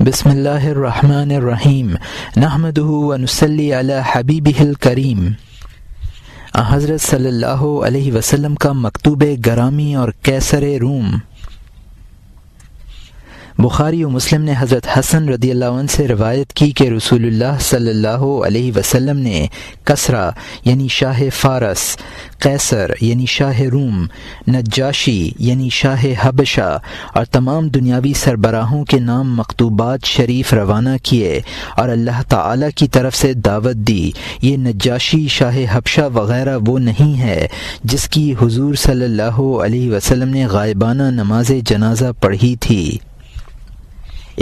بسم اللہ الرحمن الرحیم نحمدہ ونصلی علی حبیبہ الکریم۔ حضرت صلی اللہ علیہ وسلم کا مکتوب گرامی اور قیصر روم۔ بخاری و مسلم نے حضرت حسن رضی اللہ عنہ سے روایت کی کہ رسول اللہ صلی اللہ علیہ وسلم نے کسریٰ یعنی شاہ فارس، قیصر یعنی شاہ روم، نجاشی یعنی شاہ حبشہ اور تمام دنیاوی سربراہوں کے نام مکتوبات شریف روانہ کیے اور اللہ تعالی کی طرف سے دعوت دی۔ یہ نجاشی، شاہ حبشہ وغیرہ وہ نہیں ہے جس کی حضور صلی اللہ علیہ وسلم نے غائبانہ نماز جنازہ پڑھی تھی۔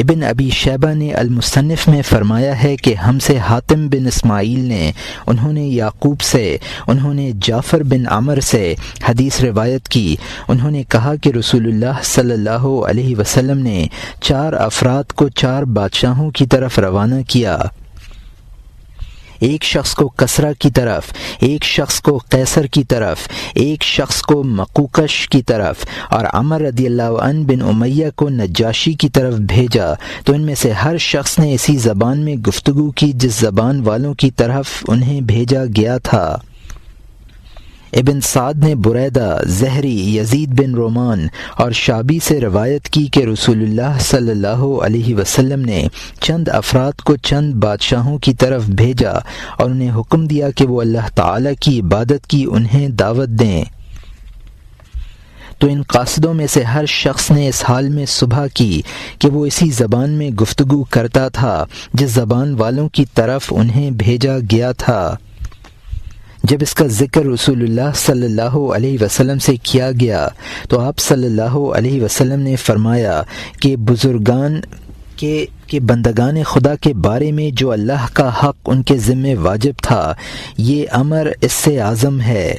ابن ابی شیبہ نے المصنف میں فرمایا ہے کہ ہم سے حاتم بن اسماعیل نے، انہوں نے یعقوب سے، انہوں نے جعفر بن عمر سے حدیث روایت کی، انہوں نے کہا کہ رسول اللہ صلی اللہ علیہ وسلم نے 4 افراد کو 4 بادشاہوں کی طرف روانہ کیا، ایک شخص کو کسریٰ کی طرف، ایک شخص کو قیصر کی طرف، ایک شخص کو مقوقش کی طرف اور عمر رضی اللہ عنہ بن امیہ کو نجاشی کی طرف بھیجا، تو ان میں سے ہر شخص نے اسی زبان میں گفتگو کی جس زبان والوں کی طرف انہیں بھیجا گیا تھا۔ ابن سعد نے بریدہ، زہری، یزید بن رومان اور شعبی سے روایت کی کہ رسول اللہ صلی اللہ علیہ وسلم نے چند افراد کو چند بادشاہوں کی طرف بھیجا اور انہیں حکم دیا کہ وہ اللہ تعالی کی عبادت کی انہیں دعوت دیں، تو ان قاصدوں میں سے ہر شخص نے اس حال میں صبح کی کہ وہ اسی زبان میں گفتگو کرتا تھا جس زبان والوں کی طرف انہیں بھیجا گیا تھا۔ جب اس کا ذکر رسول اللہ صلی اللہ علیہ وسلم سے کیا گیا تو آپ صلی اللہ علیہ وسلم نے فرمایا کہ بزرگان کے بندگان خدا کے بارے میں جو اللہ کا حق ان کے ذمہ واجب تھا، یہ امر اس سے اعظم ہے۔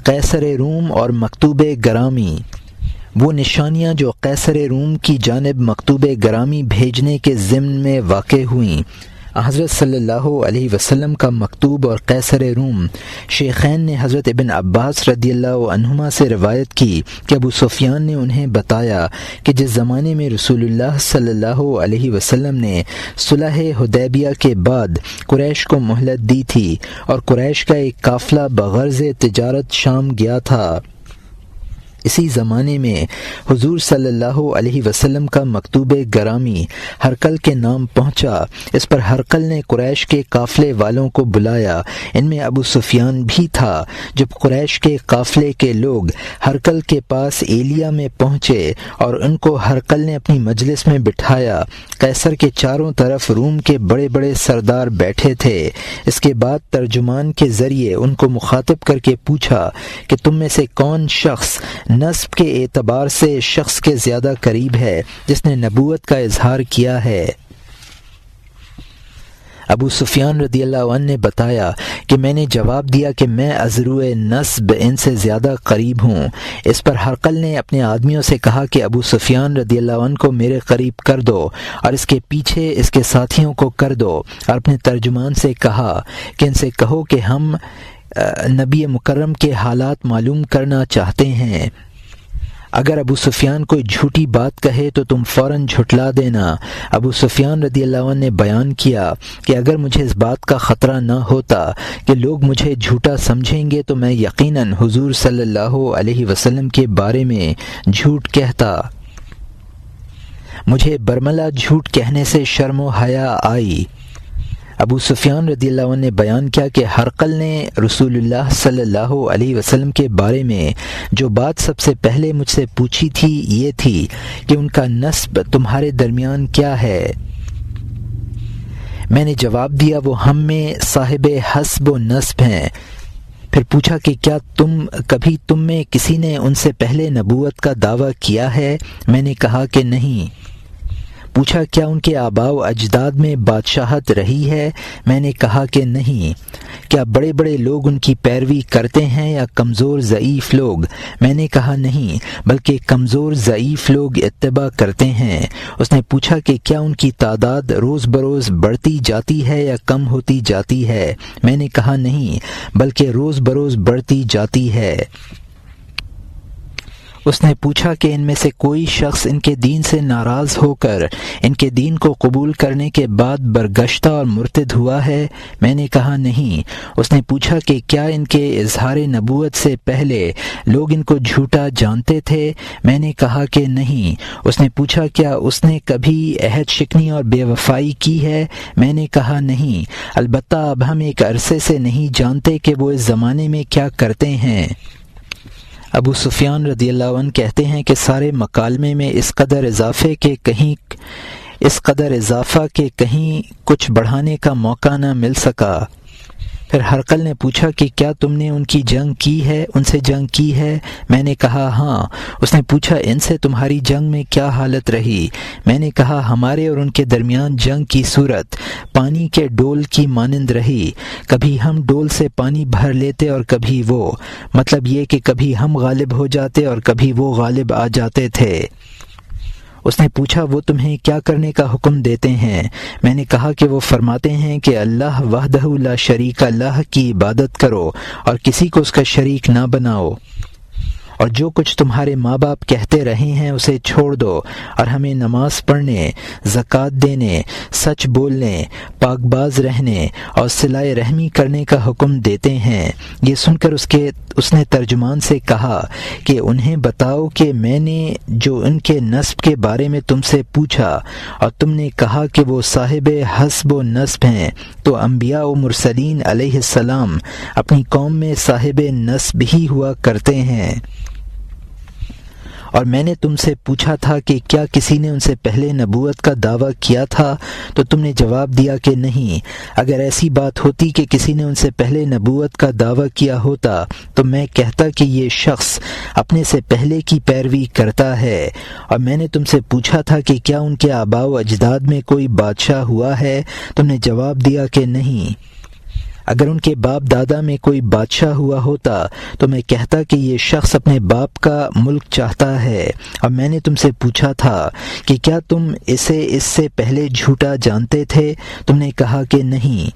قیصر روم اور مکتوب گرامی۔ وہ نشانیاں جو قیصر روم کی جانب مکتوب گرامی بھیجنے کے ضمن میں واقع ہوئیں۔ حضرت صلی اللہ علیہ وسلم کا مکتوب اور قیصر روم۔ شیخین نے حضرت ابن عباس رضی اللہ عنہما سے روایت کی کہ ابو سفیان نے انہیں بتایا کہ جس زمانے میں رسول اللہ صلی اللہ علیہ وسلم نے صلح حدیبیہ کے بعد قریش کو مہلت دی تھی اور قریش کا ایک قافلہ بغرض تجارت شام گیا تھا، اسی زمانے میں حضور صلی اللہ علیہ وسلم کا مکتوب گرامی ہرقل کے نام پہنچا۔ اس پر ہرقل نے قریش کے قافلے والوں کو بلایا، ان میں ابو سفیان بھی تھا۔ جب قریش کے قافلے کے لوگ ہرقل کے پاس ایلیا میں پہنچے اور ان کو ہرقل نے اپنی مجلس میں بٹھایا، قیصر کے چاروں طرف روم کے بڑے بڑے سردار بیٹھے تھے۔ اس کے بعد ترجمان کے ذریعے ان کو مخاطب کر کے پوچھا کہ تم میں سے کون شخص نسب کے اعتبار سے شخص کے زیادہ قریب ہے جس نے نبوت کا اظہار کیا ہے؟ ابو سفیان رضی اللہ عنہ نے بتایا کہ میں نے جواب دیا کہ میں ازروء نسب ان سے زیادہ قریب ہوں۔ اس پر ہرقل نے اپنے آدمیوں سے کہا کہ ابو سفیان رضی اللہ عنہ کو میرے قریب کر دو اور اس کے پیچھے اس کے ساتھیوں کو کر دو، اور اپنے ترجمان سے کہا کہ ان سے کہو کہ ہم نبی مکرم کے حالات معلوم کرنا چاہتے ہیں، اگر ابو سفیان کوئی جھوٹی بات کہے تو تم فوراً جھٹلا دینا۔ ابو سفیان رضی اللہ عنہ نے بیان کیا کہ اگر مجھے اس بات کا خطرہ نہ ہوتا کہ لوگ مجھے جھوٹا سمجھیں گے تو میں یقیناً حضور صلی اللہ علیہ وسلم کے بارے میں جھوٹ کہتا۔ مجھے برملا جھوٹ کہنے سے شرم و حیا آئی۔ ابو سفیان رضی اللہ عنہ نے بیان کیا کہ ہرقل نے رسول اللہ صلی اللہ علیہ وسلم کے بارے میں جو بات سب سے پہلے مجھ سے پوچھی تھی یہ تھی کہ ان کا نسب تمہارے درمیان کیا ہے؟ میں نے جواب دیا وہ ہم میں صاحب حسب و نسب ہیں۔ پھر پوچھا کہ کیا کبھی تم میں کسی نے ان سے پہلے نبوت کا دعویٰ کیا ہے؟ میں نے کہا کہ نہیں۔ پوچھا کیا ان کے آباء و اجداد میں بادشاہت رہی ہے؟ میں نے کہا کہ نہیں۔ کیا بڑے بڑے لوگ ان کی پیروی کرتے ہیں یا کمزور ضعیف لوگ؟ میں نے کہا نہیں، بلکہ کمزور ضعیف لوگ اتباع کرتے ہیں۔ اس نے پوچھا کہ کیا ان کی تعداد روز بروز بڑھتی جاتی ہے یا کم ہوتی جاتی ہے؟ میں نے کہا نہیں، بلکہ روز بروز بڑھتی جاتی ہے۔ اس نے پوچھا کہ ان میں سے کوئی شخص ان کے دین سے ناراض ہو کر ان کے دین کو قبول کرنے کے بعد برگشتہ اور مرتد ہوا ہے؟ میں نے کہا نہیں۔ اس نے پوچھا کہ کیا ان کے اظہار نبوت سے پہلے لوگ ان کو جھوٹا جانتے تھے؟ میں نے کہا کہ نہیں۔ اس نے پوچھا کیا اس نے کبھی عہد شکنی اور بے وفائی کی ہے؟ میں نے کہا نہیں، البتہ اب ہم ایک عرصے سے نہیں جانتے کہ وہ اس زمانے میں کیا کرتے ہیں۔ ابو سفیان رضی اللہ عنہ کہتے ہیں کہ سارے مکالمے میں اس قدر اضافہ کہ کہیں کچھ بڑھانے کا موقع نہ مل سکا۔ پھر ہرقل نے پوچھا کہ کیا تم نے ان سے جنگ کی ہے؟ میں نے کہا ہاں۔ اس نے پوچھا ان سے تمہاری جنگ میں کیا حالت رہی؟ میں نے کہا ہمارے اور ان کے درمیان جنگ کی صورت پانی کے ڈول کی مانند رہی، کبھی ہم ڈول سے پانی بھر لیتے اور کبھی وہ، مطلب یہ کہ کبھی ہم غالب ہو جاتے اور کبھی وہ غالب آ جاتے تھے۔ اس نے پوچھا وہ تمہیں کیا کرنے کا حکم دیتے ہیں؟ میں نے کہا کہ وہ فرماتے ہیں کہ اللہ وحدہ لا شریک لہ کی عبادت کرو اور کسی کو اس کا شریک نہ بناؤ، اور جو کچھ تمہارے ماں باپ کہتے رہے ہیں اسے چھوڑ دو، اور ہمیں نماز پڑھنے، زکوٰۃ دینے، سچ بولنے، پاک باز رہنے اور صلہ رحمی کرنے کا حکم دیتے ہیں۔ یہ سن کر اس نے ترجمان سے کہا کہ انہیں بتاؤ کہ میں نے جو ان کے نسب کے بارے میں تم سے پوچھا اور تم نے کہا کہ وہ صاحب حسب و نسب ہیں، تو انبیاء و مرسلین علیہ السلام اپنی قوم میں صاحب نسب ہی ہوا کرتے ہیں۔ اور میں نے تم سے پوچھا تھا کہ کیا کسی نے ان سے پہلے نبوت کا دعویٰ کیا تھا، تو تم نے جواب دیا کہ نہیں۔ اگر ایسی بات ہوتی کہ کسی نے ان سے پہلے نبوت کا دعویٰ کیا ہوتا تو میں کہتا کہ یہ شخص اپنے سے پہلے کی پیروی کرتا ہے۔ اور میں نے تم سے پوچھا تھا کہ کیا ان کے آباء و اجداد میں کوئی بادشاہ ہوا ہے، تم نے جواب دیا کہ نہیں۔ اگر ان کے باپ دادا میں کوئی بادشاہ ہوا ہوتا تو میں کہتا کہ یہ شخص اپنے باپ کا ملک چاہتا ہے۔ اور میں نے تم سے پوچھا تھا کہ کیا تم اسے اس سے پہلے جھوٹا جانتے تھے، تم نے کہا کہ نہیں۔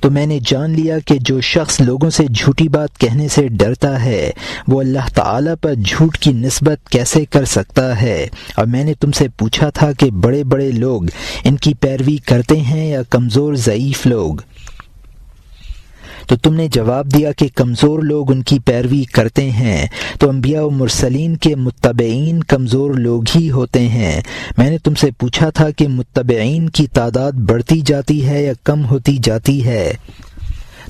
تو میں نے جان لیا کہ جو شخص لوگوں سے جھوٹی بات کہنے سے ڈرتا ہے وہ اللہ تعالیٰ پر جھوٹ کی نسبت کیسے کر سکتا ہے۔ اور میں نے تم سے پوچھا تھا کہ بڑے بڑے لوگ ان کی پیروی کرتے ہیں یا کمزور ضعیف لوگ، تو تم نے جواب دیا کہ کمزور لوگ ان کی پیروی کرتے ہیں۔ تو انبیاء و مرسلین کے متبعین کمزور لوگ ہی ہوتے ہیں۔ میں نے تم سے پوچھا تھا کہ متبعین کی تعداد بڑھتی جاتی ہے یا کم ہوتی جاتی ہے،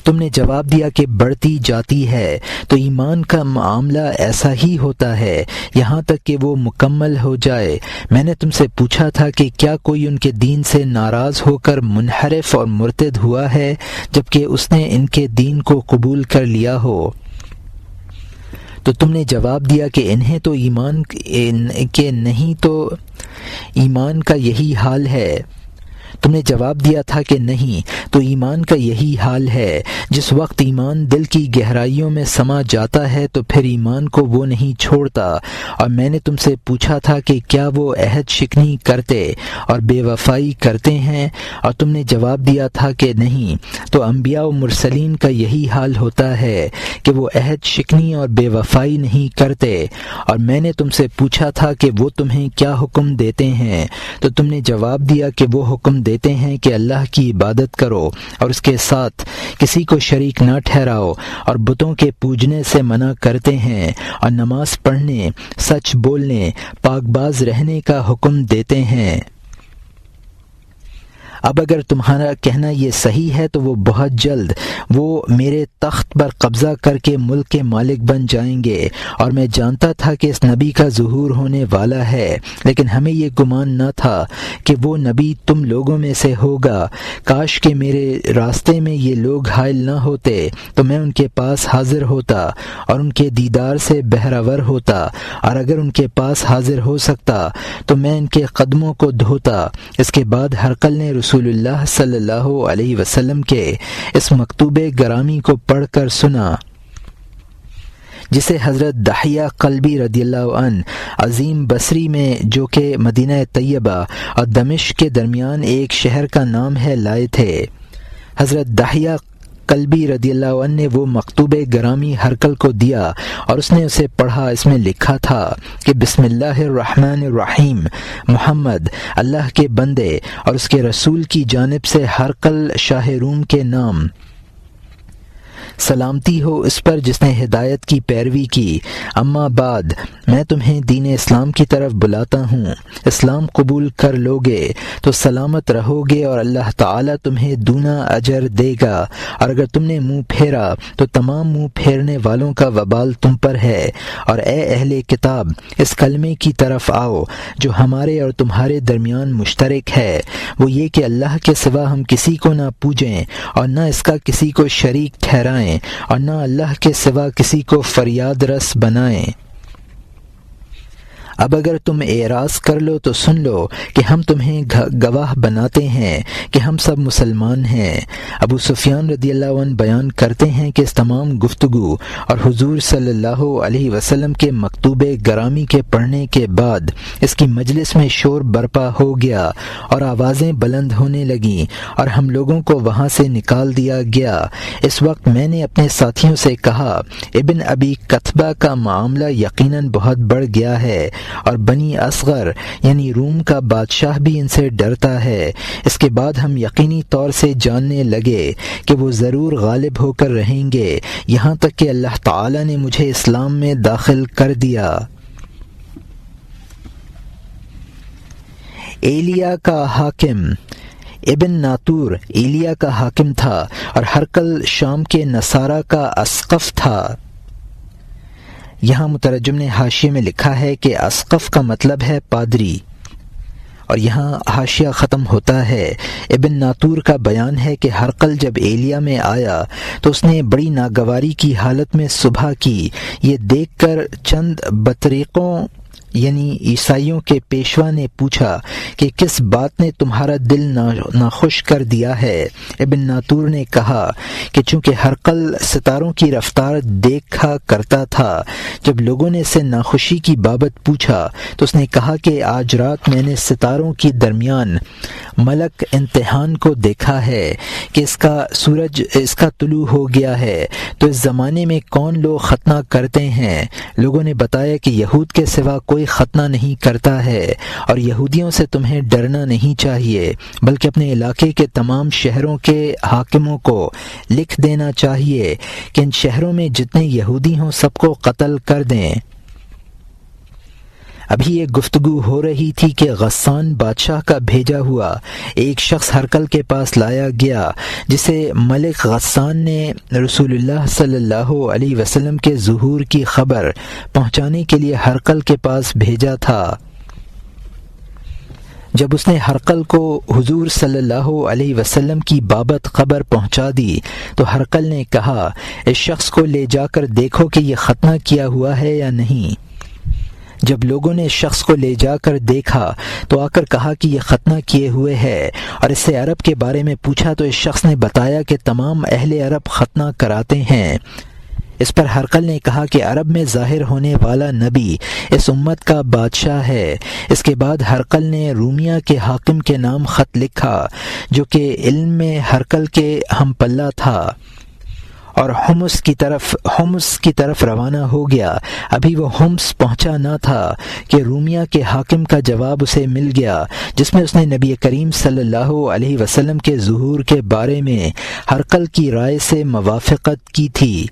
تم نے جواب دیا کہ بڑھتی جاتی ہے۔ تو ایمان کا معاملہ ایسا ہی ہوتا ہے یہاں تک کہ وہ مکمل ہو جائے۔ میں نے تم سے پوچھا تھا کہ کیا کوئی ان کے دین سے ناراض ہو کر منحرف اور مرتد ہوا ہے جبکہ اس نے ان کے دین کو قبول کر لیا ہو، تو تم نے جواب دیا کہ انہیں تو ایمان کے نہیں، تو ایمان کا یہی حال ہے۔ تم نے جواب دیا تھا کہ نہیں، تو ایمان کا یہی حال ہے۔ جس وقت ایمان دل کی گہرائیوں میں سما جاتا ہے تو پھر ایمان کو وہ نہیں چھوڑتا۔ اور میں نے تم سے پوچھا تھا کہ کیا وہ عہد شکنی کرتے اور بے وفائی کرتے ہیں، اور تم نے جواب دیا تھا کہ نہیں۔ تو انبیاء و مرسلین کا یہی حال ہوتا ہے کہ وہ عہد شکنی اور بے وفائی نہیں کرتے۔ اور میں نے تم سے پوچھا تھا کہ وہ تمہیں کیا حکم دیتے ہیں، تو تم نے جواب دیا کہ وہ حکم دیتے ہیں کہ اللہ کی عبادت کرو اور اس کے ساتھ کسی کو شریک نہ ٹھہراؤ، اور بتوں کے پوجنے سے منع کرتے ہیں، اور نماز پڑھنے، سچ بولنے، پاک باز رہنے کا حکم دیتے ہیں۔ اب اگر تمہارا کہنا یہ صحیح ہے تو وہ بہت جلد وہ میرے تخت پر قبضہ کر کے ملک کے مالک بن جائیں گے، اور میں جانتا تھا کہ اس نبی کا ظہور ہونے والا ہے، لیکن ہمیں یہ گمان نہ تھا کہ وہ نبی تم لوگوں میں سے ہوگا۔ کاش کہ میرے راستے میں یہ لوگ حائل نہ ہوتے تو میں ان کے پاس حاضر ہوتا اور ان کے دیدار سے بہرور ہوتا، اور اگر ان کے پاس حاضر ہو سکتا تو میں ان کے قدموں کو دھوتا۔ اس کے بعد ہرقل نے رسول اللہ صلی اللہ علیہ وسلم کے اس مکتوب گرامی کو پڑھ کر سنا، جسے حضرت دحیہ قلبی رضی اللہ عنہ عظیم بصری میں، جو کہ مدینہ طیبہ اور دمشق کے درمیان ایک شہر کا نام ہے، لائے تھے۔ حضرت دحیہ کلبی رضی اللہ عنہ نے وہ مکتوب گرامی ہرقل کو دیا اور اس نے اسے پڑھا۔ اس میں لکھا تھا کہ بسم اللہ الرحمن الرحیم، محمد اللہ کے بندے اور اس کے رسول کی جانب سے ہرقل شاہ روم کے نام، سلامتی ہو اس پر جس نے ہدایت کی پیروی کی۔ اما بعد، میں تمہیں دین اسلام کی طرف بلاتا ہوں۔ اسلام قبول کر لوگے تو سلامت رہو گے اور اللہ تعالیٰ تمہیں دونا اجر دے گا، اور اگر تم نے منہ پھیرا تو تمام منہ پھیرنے والوں کا وبال تم پر ہے۔ اور اے اہل کتاب، اس کلمے کی طرف آؤ جو ہمارے اور تمہارے درمیان مشترک ہے، وہ یہ کہ اللہ کے سوا ہم کسی کو نہ پوجیں اور نہ اس کا کسی کو شریک ٹھہرائیں، اور نہ اللہ کے سوا کسی کو فریاد رس بنائیں۔ اب اگر تم اعراض کر لو تو سن لو کہ ہم تمہیں گواہ بناتے ہیں کہ ہم سب مسلمان ہیں۔ ابو سفیان رضی اللہ عنہ بیان کرتے ہیں کہ اس تمام گفتگو اور حضور صلی اللہ علیہ وسلم کے مکتوب گرامی کے پڑھنے کے بعد اس کی مجلس میں شور برپا ہو گیا اور آوازیں بلند ہونے لگیں اور ہم لوگوں کو وہاں سے نکال دیا گیا۔ اس وقت میں نے اپنے ساتھیوں سے کہا، ابن ابی قتبہ کا معاملہ یقیناً بہت بڑھ گیا ہے، اور بنی اصغر یعنی روم کا بادشاہ بھی ان سے ڈرتا ہے۔ اس کے بعد ہم یقینی طور سے جاننے لگے کہ وہ ضرور غالب ہو کر رہیں گے، یہاں تک کہ اللہ تعالی نے مجھے اسلام میں داخل کر دیا۔ ایلیا کا حاکم، ابن ناطور ایلیا کا حاکم تھا اور ہرقل شام کے نصارہ کا اسقف تھا۔ یہاں مترجم نے حاشیے میں لکھا ہے کہ اسقف کا مطلب ہے پادری، اور یہاں حاشیہ ختم ہوتا ہے۔ ابن ناطور کا بیان ہے کہ ہرقل جب ایلیا میں آیا تو اس نے بڑی ناگواری کی حالت میں صبح کی۔ یہ دیکھ کر چند بطریقوں یعنی عیسائیوں کے پیشوا نے پوچھا کہ کس بات نے تمہارا دل ناخوش کر دیا ہے؟ ابن ناطور نے کہا کہ چونکہ ہرقل ستاروں کی رفتار دیکھا کرتا تھا، جب لوگوں نے اسے ناخوشی کی بابت پوچھا تو اس نے کہا کہ آج رات میں نے ستاروں کے درمیان ملک امتحان کو دیکھا ہے کہ اس کا سورج اس کا طلوع ہو گیا ہے، تو اس زمانے میں کون لوگ ختنہ کرتے ہیں؟ لوگوں نے بتایا کہ یہود کے سوا کوئی ختنہ نہیں کرتا ہے، اور یہودیوں سے تمہیں ڈرنا نہیں چاہیے بلکہ اپنے علاقے کے تمام شہروں کے حاکموں کو لکھ دینا چاہیے کہ ان شہروں میں جتنے یہودی ہوں سب کو قتل کر دیں۔ ابھی ایک گفتگو ہو رہی تھی کہ غسان بادشاہ کا بھیجا ہوا ایک شخص ہرقل کے پاس لایا گیا، جسے ملک غسان نے رسول اللہ صلی اللہ علیہ وسلم کے ظہور کی خبر پہنچانے کے لیے ہرقل کے پاس بھیجا تھا۔ جب اس نے ہرقل کو حضور صلی اللہ علیہ وسلم کی بابت خبر پہنچا دی تو ہرقل نے کہا، اس شخص کو لے جا کر دیکھو کہ یہ ختنہ کیا ہوا ہے یا نہیں۔ جب لوگوں نے اس شخص کو لے جا کر دیکھا تو آ کر کہا کہ یہ ختنہ کیے ہوئے ہے، اور اس سے عرب کے بارے میں پوچھا تو اس شخص نے بتایا کہ تمام اہل عرب ختنہ کراتے ہیں۔ اس پر ہرقل نے کہا کہ عرب میں ظاہر ہونے والا نبی اس امت کا بادشاہ ہے۔ اس کے بعد ہرقل نے رومیہ کے حاکم کے نام خط لکھا جو کہ علم میں ہرقل کے ہم پلہ تھا، اور حمص کی طرف روانہ ہو گیا۔ ابھی وہ حمص پہنچا نہ تھا کہ رومیہ کے حاکم کا جواب اسے مل گیا، جس میں اس نے نبی کریم صلی اللہ علیہ وسلم کے ظہور کے بارے میں ہرقل کی رائے سے موافقت کی تھی۔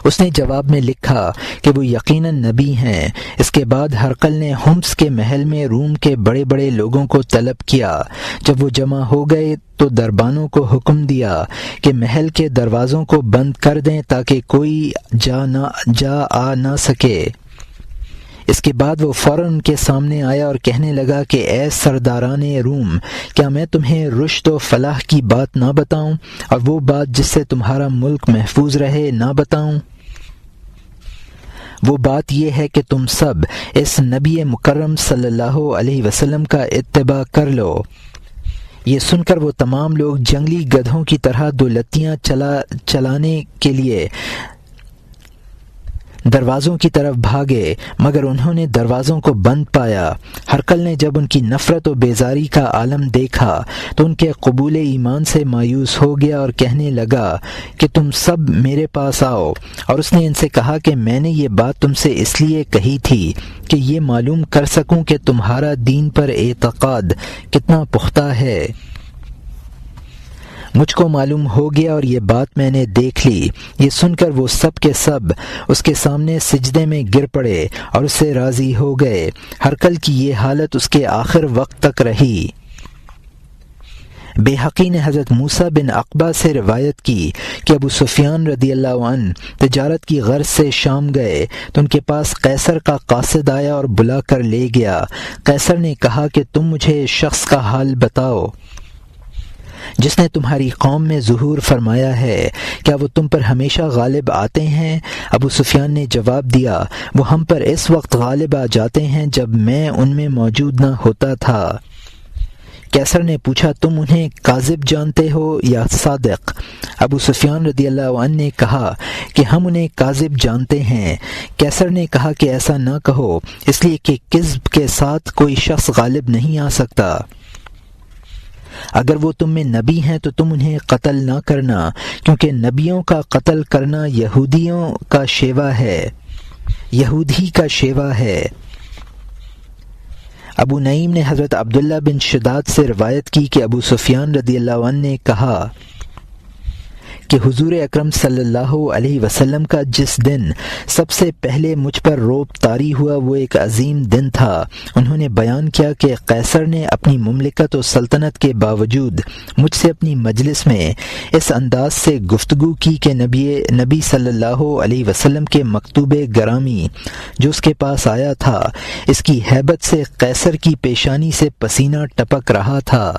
اس نے جواب میں لکھا کہ وہ یقیناً نبی ہیں۔ اس کے بعد ہرقل نے حمص کے محل میں روم کے بڑے بڑے لوگوں کو طلب کیا۔ جب وہ جمع ہو گئے تو دربانوں کو حکم دیا کہ محل کے دروازوں کو بند کر دیں تاکہ کوئی جا آ نہ سکے۔ اس کے بعد وہ فوراً ان کے سامنے آیا اور کہنے لگا کہ اے سرداران روم، کیا میں تمہیں رشد و فلاح کی بات نہ بتاؤں، اور وہ بات جس سے تمہارا ملک محفوظ رہے نہ بتاؤں؟ وہ بات یہ ہے کہ تم سب اس نبی مکرم صلی اللہ علیہ وسلم کا اتباع کر لو۔ یہ سن کر وہ تمام لوگ جنگلی گدھوں کی طرح دو لتیاں چلانے کے لیے دروازوں کی طرف بھاگے مگر انہوں نے دروازوں کو بند پایا۔ ہرقل نے جب ان کی نفرت و بیزاری کا عالم دیکھا تو ان کے قبول ایمان سے مایوس ہو گیا اور کہنے لگا کہ تم سب میرے پاس آؤ، اور اس نے ان سے کہا کہ میں نے یہ بات تم سے اس لیے کہی تھی کہ یہ معلوم کر سکوں کہ تمہارا دین پر اعتقاد کتنا پختہ ہے۔ مجھ کو معلوم ہو گیا اور یہ بات میں نے دیکھ لی۔ یہ سن کر وہ سب کے سب اس کے سامنے سجدے میں گر پڑے اور اس سے راضی ہو گئے۔ ہرقل کی یہ حالت اس کے آخر وقت تک رہی۔ بیہقی نے حضرت موسیٰ بن عقبہ سے روایت کی کہ ابو سفیان رضی اللہ عنہ تجارت کی غرض سے شام گئے تو ان کے پاس قیصر کا قاصد آیا اور بلا کر لے گیا۔ قیصر نے کہا کہ تم مجھے اس شخص کا حال بتاؤ جس نے تمہاری قوم میں ظہور فرمایا ہے، کیا وہ تم پر ہمیشہ غالب آتے ہیں؟ ابو سفیان نے جواب دیا، وہ ہم پر اس وقت غالب آ جاتے ہیں جب میں ان میں موجود نہ ہوتا تھا۔ قیصر نے پوچھا، تم انہیں کاذب جانتے ہو یا صادق؟ ابو سفیان رضی اللہ عنہ نے کہا کہ ہم انہیں کاذب جانتے ہیں۔ قیصر نے کہا کہ ایسا نہ کہو، اس لیے کہ کذب کے ساتھ کوئی شخص غالب نہیں آ سکتا۔ اگر وہ تم میں نبی ہیں تو تم انہیں قتل نہ کرنا، کیونکہ نبیوں کا قتل کرنا یہودیوں کا شیوا ہے، یہودی کا شیوا ہے۔ ابو نعیم نے حضرت عبداللہ بن شداد سے روایت کی کہ ابو سفیان رضی اللہ عنہ نے کہا کہ حضور اکرم صلی اللہ علیہ وسلم کا جس دن سب سے پہلے مجھ پر رعب طاری ہوا وہ ایک عظیم دن تھا۔ انہوں نے بیان کیا کہ قیصر نے اپنی مملکت و سلطنت کے باوجود مجھ سے اپنی مجلس میں اس انداز سے گفتگو کی کہ نبی صلی اللہ علیہ وسلم کے مکتوب گرامی جو اس کے پاس آیا تھا، اس کی ہیبت سے قیصر کی پیشانی سے پسینہ ٹپک رہا تھا۔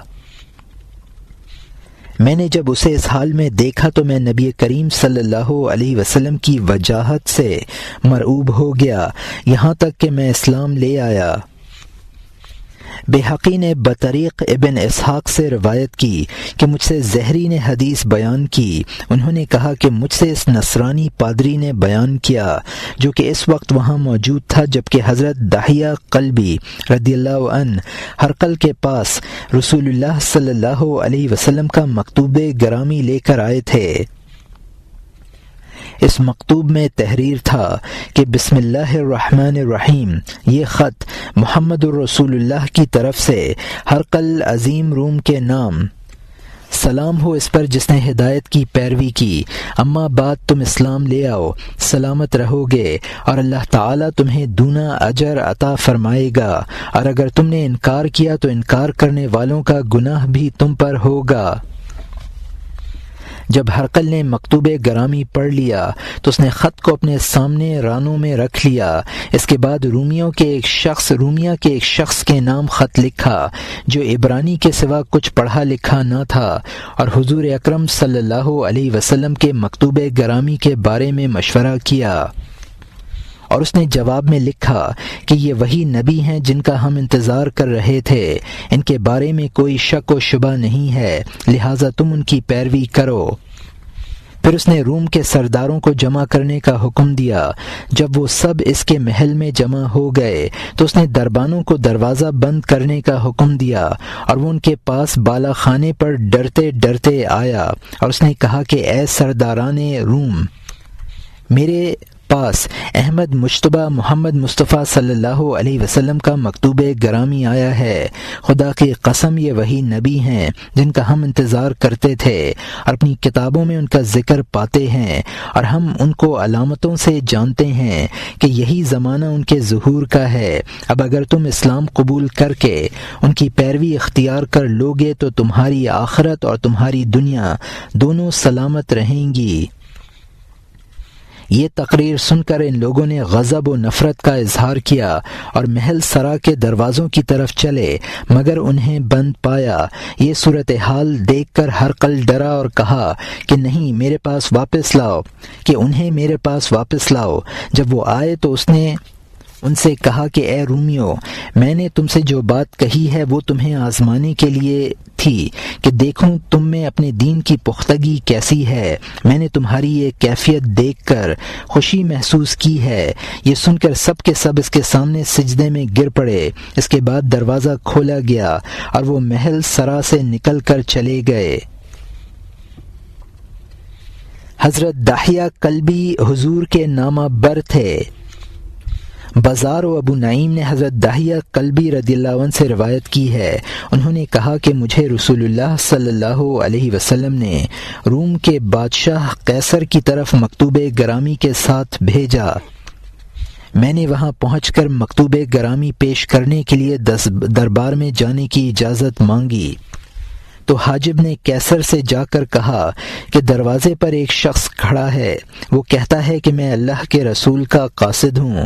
میں نے جب اسے اس حال میں دیکھا تو میں نبی کریم صلی اللہ علیہ وسلم کی وجاہت سے مرعوب ہو گیا، یہاں تک کہ میں اسلام لے آیا۔ بیہقی نے بطریق ابن اسحاق سے روایت کی کہ مجھ سے زہری نے حدیث بیان کی۔ انہوں نے کہا کہ مجھ سے اس نصرانی پادری نے بیان کیا جو کہ اس وقت وہاں موجود تھا، جبکہ حضرت دحیہ قلبی رضی اللہ عنہ ہرقل کے پاس رسول اللہ صلی اللہ علیہ وسلم کا مکتوب گرامی لے کر آئے تھے۔ اس مکتوب میں تحریر تھا کہ بسم اللہ الرحمن الرحیم، یہ خط محمد الرسول اللہ کی طرف سے ہرقل عظیم روم کے نام، سلام ہو اس پر جس نے ہدایت کی پیروی کی، اما بعد تم اسلام لے آؤ، سلامت رہو گے اور اللہ تعالیٰ تمہیں دونا اجر عطا فرمائے گا، اور اگر تم نے انکار کیا تو انکار کرنے والوں کا گناہ بھی تم پر ہوگا۔ جب ہرقل نے مکتوب گرامی پڑھ لیا تو اس نے خط کو اپنے سامنے رانوں میں رکھ لیا۔ اس کے بعد رومیہ کے ایک شخص کے نام خط لکھا جو عبرانی کے سوا کچھ پڑھا لکھا نہ تھا، اور حضور اکرم صلی اللہ علیہ وسلم کے مکتوب گرامی کے بارے میں مشورہ کیا، اور اس نے جواب میں لکھا کہ یہ وہی نبی ہیں جن کا ہم انتظار کر رہے تھے، ان کے بارے میں کوئی شک و شبہ نہیں ہے، لہٰذا تم ان کی پیروی کرو۔ پھر اس نے روم کے سرداروں کو جمع کرنے کا حکم دیا۔ جب وہ سب اس کے محل میں جمع ہو گئے تو اس نے دربانوں کو دروازہ بند کرنے کا حکم دیا، اور وہ ان کے پاس بالا خانے پر ڈرتے ڈرتے آیا، اور اس نے کہا کہ اے سرداران روم، میرے پاس احمد مجتبیٰ محمد مصطفیٰ صلی اللہ علیہ وسلم کا مکتوب گرامی آیا ہے۔ خدا کی قسم یہ وہی نبی ہیں جن کا ہم انتظار کرتے تھے، اور اپنی کتابوں میں ان کا ذکر پاتے ہیں، اور ہم ان کو علامتوں سے جانتے ہیں کہ یہی زمانہ ان کے ظہور کا ہے۔ اب اگر تم اسلام قبول کر کے ان کی پیروی اختیار کر لوگے تو تمہاری آخرت اور تمہاری دنیا دونوں سلامت رہیں گی۔ یہ تقریر سن کر ان لوگوں نے غضب و نفرت کا اظہار کیا اور محل سرا کے دروازوں کی طرف چلے، مگر انہیں بند پایا۔ یہ صورتحال دیکھ کر ہرقل ڈرا اور کہا کہ نہیں، میرے پاس واپس لاؤ، کہ انہیں میرے پاس واپس لاؤ۔ جب وہ آئے تو اس نے ان سے کہا کہ اے رومیو، میں نے تم سے جو بات کہی ہے وہ تمہیں آزمانے کے لیے تھی کہ دیکھوں تم میں اپنے دین کی پختگی کیسی ہے۔ میں نے تمہاری یہ کیفیت دیکھ کر خوشی محسوس کی ہے۔ یہ سن کر سب کے سب اس کے سامنے سجدے میں گر پڑے۔ اس کے بعد دروازہ کھولا گیا اور وہ محل سرا سے نکل کر چلے گئے۔ حضرت دحیہ کلبی حضور کے نامہ بر تھے۔ بازار و ابو نعیم نے حضرت دحیہ کلبی رضی اللہ عنہ سے روایت کی ہے، انہوں نے کہا کہ مجھے رسول اللہ صلی اللہ علیہ وسلم نے روم کے بادشاہ قیصر کی طرف مکتوب گرامی کے ساتھ بھیجا۔ میں نے وہاں پہنچ کر مکتوب گرامی پیش کرنے کے لیے دربار میں جانے کی اجازت مانگی تو حاجب نے قیصر سے جا کر کہا کہ دروازے پر ایک شخص کھڑا ہے، وہ کہتا ہے کہ میں اللہ کے رسول کا قاصد ہوں۔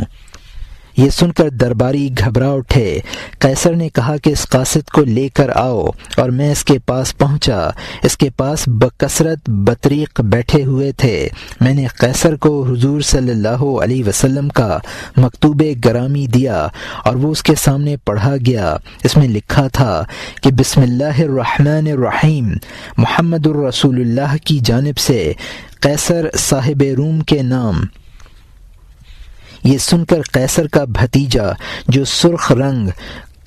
یہ سن کر درباری گھبرا اٹھے۔ قیصر نے کہا کہ اس قاصد کو لے کر آؤ، اور میں اس کے پاس پہنچا۔ اس کے پاس بکثرت بطریق بیٹھے ہوئے تھے۔ میں نے قیصر کو حضور صلی اللہ علیہ وسلم کا مکتوب گرامی دیا اور وہ اس کے سامنے پڑھا گیا۔ اس میں لکھا تھا کہ بسم اللہ الرحمن الرحیم، محمد الرسول اللہ کی جانب سے قیصر صاحب روم کے نام۔ یہ سن کر قیصر کا بھتیجا جو سرخ رنگ،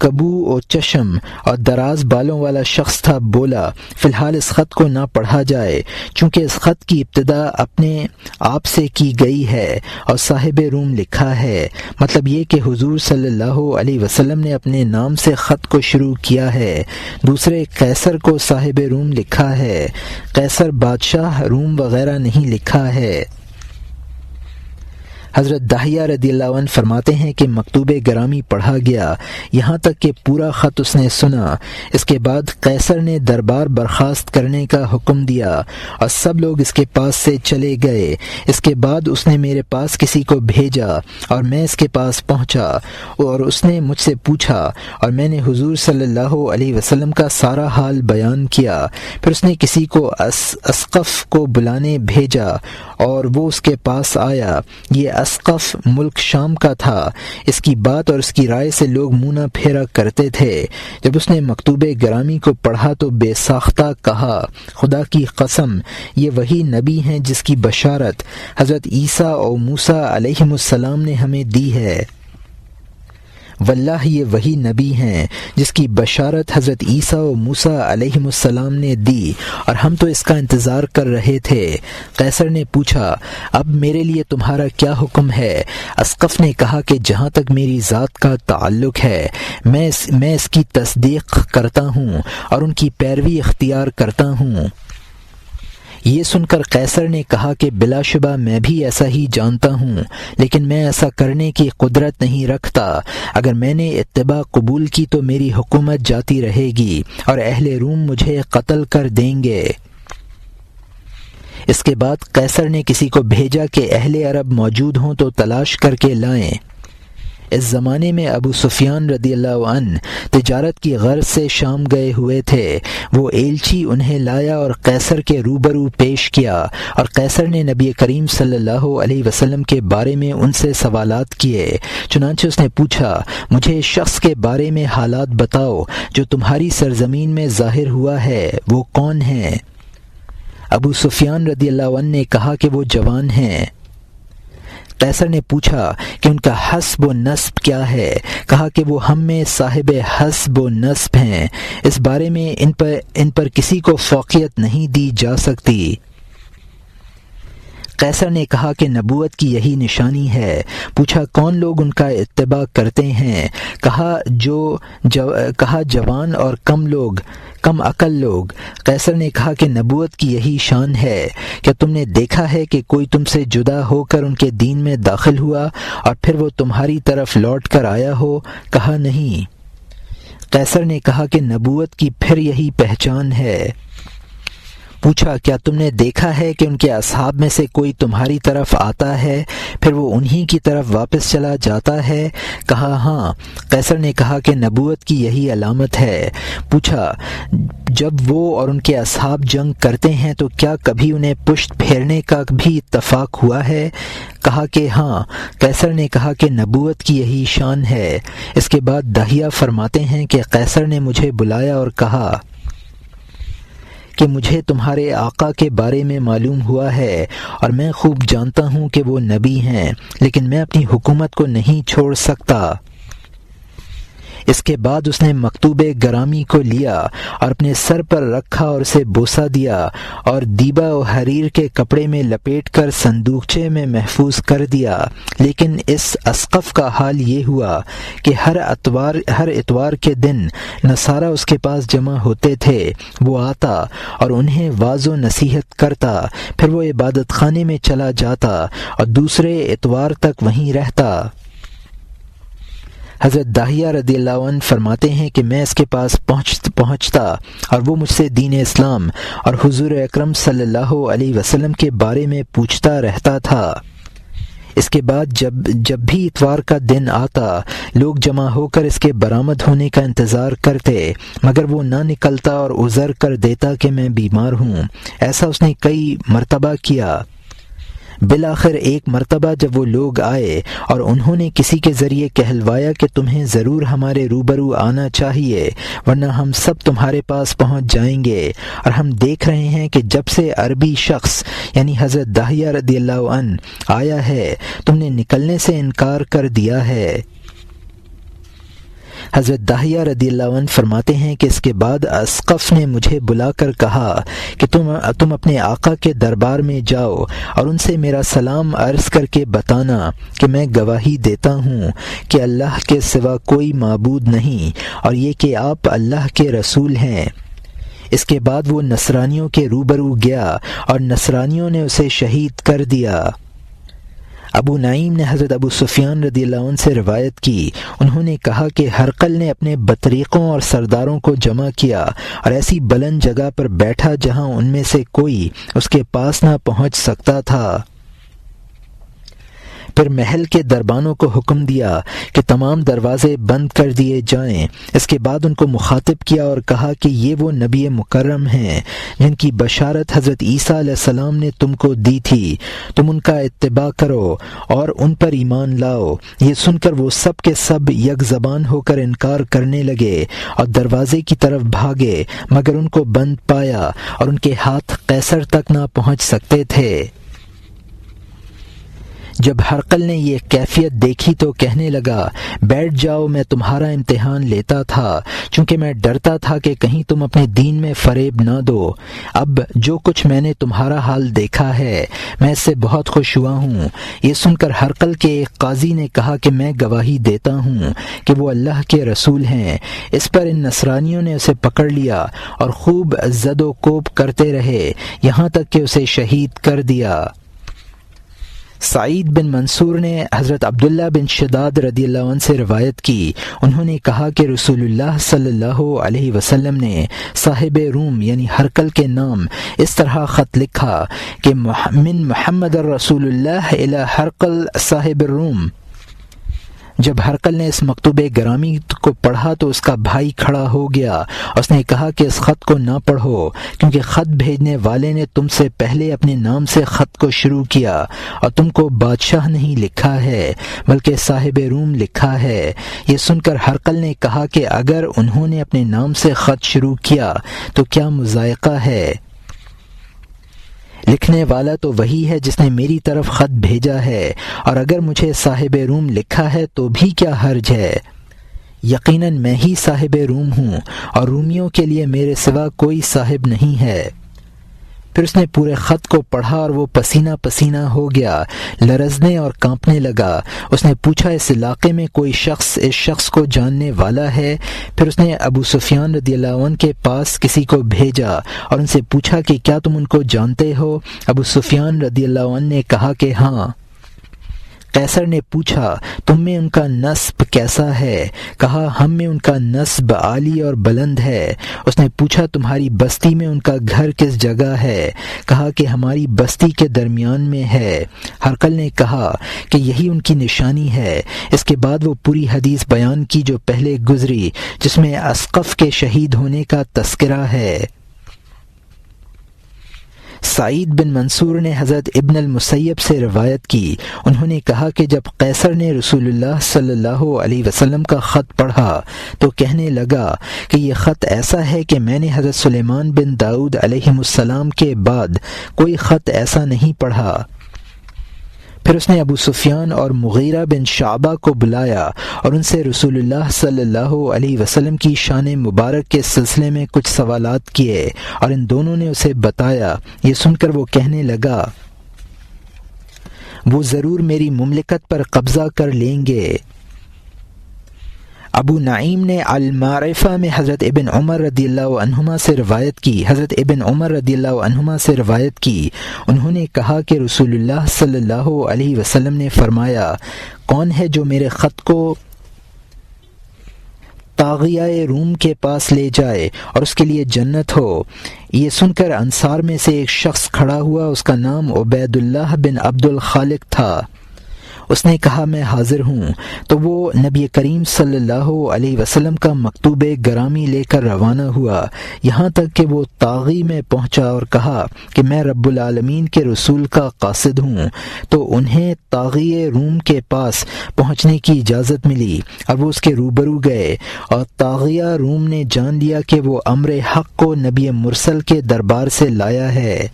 کبو و چشم اور دراز بالوں والا شخص تھا بولا، فی الحال اس خط کو نہ پڑھا جائے، چونکہ اس خط کی ابتدا اپنے آپ سے کی گئی ہے اور صاحب روم لکھا ہے۔ مطلب یہ کہ حضور صلی اللہ علیہ وسلم نے اپنے نام سے خط کو شروع کیا ہے۔ دوسرے قیصر کو صاحب روم لکھا ہے، قیصر بادشاہ روم وغیرہ نہیں لکھا ہے۔ حضرت دحیہ رضی اللہ عنہ فرماتے ہیں کہ مکتوب گرامی پڑھا گیا یہاں تک کہ پورا خط اس نے سنا۔ اس کے بعد قیصر نے دربار برخاست کرنے کا حکم دیا اور سب لوگ اس کے پاس سے چلے گئے۔ اس کے بعد اس نے میرے پاس کسی کو بھیجا اور میں اس کے پاس پہنچا اور اس نے مجھ سے پوچھا اور میں نے حضور صلی اللہ علیہ وسلم کا سارا حال بیان کیا۔ پھر اس نے کسی کو اسقف کو بلانے بھیجا اور وہ اس کے پاس آیا۔ یہ اسقف ملک شام کا تھا۔ اس کی بات اور اس کی رائے سے لوگ منہ نہ پھیرا کرتے تھے۔ جب اس نے مکتوب گرامی کو پڑھا تو بے ساختہ کہا، خدا کی قسم یہ وہی نبی ہیں جس کی بشارت حضرت عیسیٰ اور موسیٰ علیہم السلام نے ہمیں دی ہے۔ واللہ یہ وہی نبی ہیں جس کی بشارت حضرت عیسیٰ و موسیٰ علیہم السلام نے دی، اور ہم تو اس کا انتظار کر رہے تھے۔ قیصر نے پوچھا، اب میرے لیے تمہارا کیا حکم ہے؟ اسقف نے کہا کہ جہاں تک میری ذات کا تعلق ہے میں اس کی تصدیق کرتا ہوں اور ان کی پیروی اختیار کرتا ہوں۔ یہ سن کر قیصر نے کہا کہ بلا شبہ میں بھی ایسا ہی جانتا ہوں، لیکن میں ایسا کرنے کی قدرت نہیں رکھتا۔ اگر میں نے اتباع قبول کی تو میری حکومت جاتی رہے گی اور اہل روم مجھے قتل کر دیں گے۔ اس کے بعد قیصر نے کسی کو بھیجا کہ اہل عرب موجود ہوں تو تلاش کر کے لائیں۔ اس زمانے میں ابو سفیان رضی اللہ عنہ تجارت کی غرض سے شام گئے ہوئے تھے۔ وہ ایلچی انہیں لایا اور قیصر کے روبرو پیش کیا، اور قیصر نے نبی کریم صلی اللہ علیہ وسلم کے بارے میں ان سے سوالات کیے۔ چنانچہ اس نے پوچھا، مجھے اس شخص کے بارے میں حالات بتاؤ جو تمہاری سرزمین میں ظاہر ہوا ہے، وہ کون ہیں؟ ابو سفیان رضی اللہ عنہ نے کہا کہ وہ جوان ہیں۔ قیصر نے پوچھا کہ ان کا حسب و نسب کیا ہے؟ کہا کہ وہ ہم میں صاحب حسب و نسب ہیں، اس بارے میں ان پر کسی کو فوقیت نہیں دی جا سکتی۔ قیصر نے کہا کہ نبوت کی یہی نشانی ہے۔ پوچھا کون لوگ ان کا اتباع کرتے ہیں؟ کہا جوان اور کم عقل لوگ۔ قیصر نے کہا کہ نبوت کی یہی شان ہے۔ کیا تم نے دیکھا ہے کہ کوئی تم سے جدا ہو کر ان کے دین میں داخل ہوا اور پھر وہ تمہاری طرف لوٹ کر آیا ہو؟ کہا نہیں۔ قیصر نے کہا کہ نبوت کی پھر یہی پہچان ہے۔ پوچھا کیا تم نے دیکھا ہے کہ ان کے اصحاب میں سے کوئی تمہاری طرف آتا ہے پھر وہ انہی کی طرف واپس چلا جاتا ہے؟ کہا ہاں۔ قیصر نے کہا کہ نبوت کی یہی علامت ہے۔ پوچھا جب وہ اور ان کے اصحاب جنگ کرتے ہیں تو کیا کبھی انہیں پشت پھیرنے کا بھی اتفاق ہوا ہے؟ کہا کہ ہاں۔ قیصر نے کہا کہ نبوت کی یہی شان ہے۔ اس کے بعد داہیہ فرماتے ہیں کہ قیصر نے مجھے بلایا اور کہا کہ مجھے تمہارے آقا کے بارے میں معلوم ہوا ہے اور میں خوب جانتا ہوں کہ وہ نبی ہیں، لیکن میں اپنی حکومت کو نہیں چھوڑ سکتا۔ اس کے بعد اس نے مکتوب گرامی کو لیا اور اپنے سر پر رکھا اور اسے بوسہ دیا اور دیبا و حریر کے کپڑے میں لپیٹ کر صندوقچے میں محفوظ کر دیا۔ لیکن اس اسقف کا حال یہ ہوا کہ ہر اتوار کے دن نصارہ اس کے پاس جمع ہوتے تھے۔ وہ آتا اور انہیں واعظ و نصیحت کرتا، پھر وہ عبادت خانے میں چلا جاتا اور دوسرے اتوار تک وہیں رہتا۔ حضرت داہیہ رضی اللہ عنہ فرماتے ہیں کہ میں اس کے پاس پہنچتا اور وہ مجھ سے دین اسلام اور حضور اکرم صلی اللہ علیہ وسلم کے بارے میں پوچھتا رہتا تھا۔ اس کے بعد جب بھی اتوار کا دن آتا لوگ جمع ہو کر اس کے برآمد ہونے کا انتظار کرتے، مگر وہ نہ نکلتا اور عذر کر دیتا کہ میں بیمار ہوں۔ ایسا اس نے کئی مرتبہ کیا۔ بالآخر ایک مرتبہ جب وہ لوگ آئے اور انہوں نے کسی کے ذریعے کہلوایا کہ تمہیں ضرور ہمارے روبرو آنا چاہیے ورنہ ہم سب تمہارے پاس پہنچ جائیں گے، اور ہم دیکھ رہے ہیں کہ جب سے عربی شخص یعنی حضرت داہیہ رضی اللہ عنہ آیا ہے تم نے نکلنے سے انکار کر دیا ہے۔ حضرت داہیہ رضی اللہ عنہ فرماتے ہیں کہ اس کے بعد اسقف نے مجھے بلا کر کہا کہ تم اپنے آقا کے دربار میں جاؤ اور ان سے میرا سلام عرض کر کے بتانا کہ میں گواہی دیتا ہوں کہ اللہ کے سوا کوئی معبود نہیں اور یہ کہ آپ اللہ کے رسول ہیں۔ اس کے بعد وہ نصرانیوں کے روبرو گیا اور نصرانیوں نے اسے شہید کر دیا۔ ابو نعیم نے حضرت ابو سفیان رضی اللہ عنہ سے روایت کی، انہوں نے کہا کہ ہرقل نے اپنے بطریقوں اور سرداروں کو جمع کیا اور ایسی بلند جگہ پر بیٹھا جہاں ان میں سے کوئی اس کے پاس نہ پہنچ سکتا تھا۔ پھر محل کے دربانوں کو حکم دیا کہ تمام دروازے بند کر دیے جائیں۔ اس کے بعد ان کو مخاطب کیا اور کہا کہ یہ وہ نبی مکرم ہیں جن کی بشارت حضرت عیسیٰ علیہ السلام نے تم کو دی تھی، تم ان کا اتباع کرو اور ان پر ایمان لاؤ۔ یہ سن کر وہ سب کے سب یک زبان ہو کر انکار کرنے لگے اور دروازے کی طرف بھاگے، مگر ان کو بند پایا اور ان کے ہاتھ قیصر تک نہ پہنچ سکتے تھے۔ جب ہرقل نے یہ کیفیت دیکھی تو کہنے لگا بیٹھ جاؤ، میں تمہارا امتحان لیتا تھا چونکہ میں ڈرتا تھا کہ کہیں تم اپنے دین میں فریب نہ دو۔ اب جو کچھ میں نے تمہارا حال دیکھا ہے میں اس سے بہت خوش ہوا ہوں۔ یہ سن کر ہرقل کے ایک قاضی نے کہا کہ میں گواہی دیتا ہوں کہ وہ اللہ کے رسول ہیں۔ اس پر ان نصرانیوں نے اسے پکڑ لیا اور خوب زد و کوب کرتے رہے یہاں تک کہ اسے شہید کر دیا۔ سعید بن منصور نے حضرت عبداللہ بن شداد رضی اللہ عنہ سے روایت کی، انہوں نے کہا کہ رسول اللہ صلی اللہ علیہ وسلم نے صاحب روم یعنی ہرقل کے نام اس طرح خط لکھا کہ من محمد الرسول اللہ الی ہرقل صاحب الروم۔ جب ہرقل نے اس مکتوب گرامی کو پڑھا تو اس کا بھائی کھڑا ہو گیا، اس نے کہا کہ اس خط کو نہ پڑھو کیونکہ خط بھیجنے والے نے تم سے پہلے اپنے نام سے خط کو شروع کیا اور تم کو بادشاہ نہیں لکھا ہے بلکہ صاحب روم لکھا ہے۔ یہ سن کر ہرقل نے کہا کہ اگر انہوں نے اپنے نام سے خط شروع کیا تو کیا مضائقہ ہے؟ لکھنے والا تو وہی ہے جس نے میری طرف خط بھیجا ہے، اور اگر مجھے صاحب روم لکھا ہے تو بھی کیا حرج ہے؟ یقیناً میں ہی صاحب روم ہوں اور رومیوں کے لیے میرے سوا کوئی صاحب نہیں ہے۔ پھر اس نے پورے خط کو پڑھا اور وہ پسینہ پسینہ ہو گیا، لرزنے اور کانپنے لگا۔ اس نے پوچھا اس علاقے میں کوئی شخص اس شخص کو جاننے والا ہے؟ پھر اس نے ابو سفیان رضی اللہ عنہ کے پاس کسی کو بھیجا اور ان سے پوچھا کہ کیا تم ان کو جانتے ہو؟ ابو سفیان رضی اللہ عنہ نے کہا کہ ہاں۔ قیصر نے پوچھا تم میں ان کا نسب کیسا ہے؟ کہا ہم میں ان کا نسب عالی اور بلند ہے۔ اس نے پوچھا تمہاری بستی میں ان کا گھر کس جگہ ہے؟ کہا کہ ہماری بستی کے درمیان میں ہے۔ ہرقل نے کہا کہ یہی ان کی نشانی ہے۔ اس کے بعد وہ پوری حدیث بیان کی جو پہلے گزری، جس میں اسقف کے شہید ہونے کا تذکرہ ہے۔ سعید بن منصور نے حضرت ابن المسیب سے روایت کی، انہوں نے کہا کہ جب قیصر نے رسول اللہ صلی اللہ علیہ وسلم کا خط پڑھا تو کہنے لگا کہ یہ خط ایسا ہے کہ میں نے حضرت سلیمان بن داؤد علیہ السلام کے بعد کوئی خط ایسا نہیں پڑھا۔ پھر اس نے ابو سفیان اور مغیرہ بن شعبہ کو بلایا اور ان سے رسول اللہ صلی اللہ علیہ وسلم کی شان مبارک کے سلسلے میں کچھ سوالات کیے، اور ان دونوں نے اسے بتایا۔ یہ سن کر وہ کہنے لگا وہ ضرور میری مملکت پر قبضہ کر لیں گے۔ ابو نعیم نے المعرفہ میں حضرت ابن عمر رضی اللہ عنہما سے روایت کی، حضرت ابن عمر رضی اللہ عنہما سے روایت کی، انہوں نے کہا کہ رسول اللہ صلی اللہ علیہ وسلم نے فرمایا کون ہے جو میرے خط کو طاغیہ روم کے پاس لے جائے اور اس کے لیے جنت ہو؟ یہ سن کر انصار میں سے ایک شخص کھڑا ہوا، اس کا نام عبید اللہ بن عبد الخالق تھا۔ اس نے کہا میں حاضر ہوں، تو وہ نبی کریم صلی اللہ علیہ وسلم کا مکتوب گرامی لے کر روانہ ہوا، یہاں تک کہ وہ طاغی میں پہنچا اور کہا کہ میں رب العالمین کے رسول کا قاصد ہوں، تو انہیں طاغی روم کے پاس پہنچنے کی اجازت ملی اور وہ اس کے روبرو گئے، اور طاغیہ روم نے جان لیا کہ وہ امر حق کو نبی مرسل کے دربار سے لایا ہے۔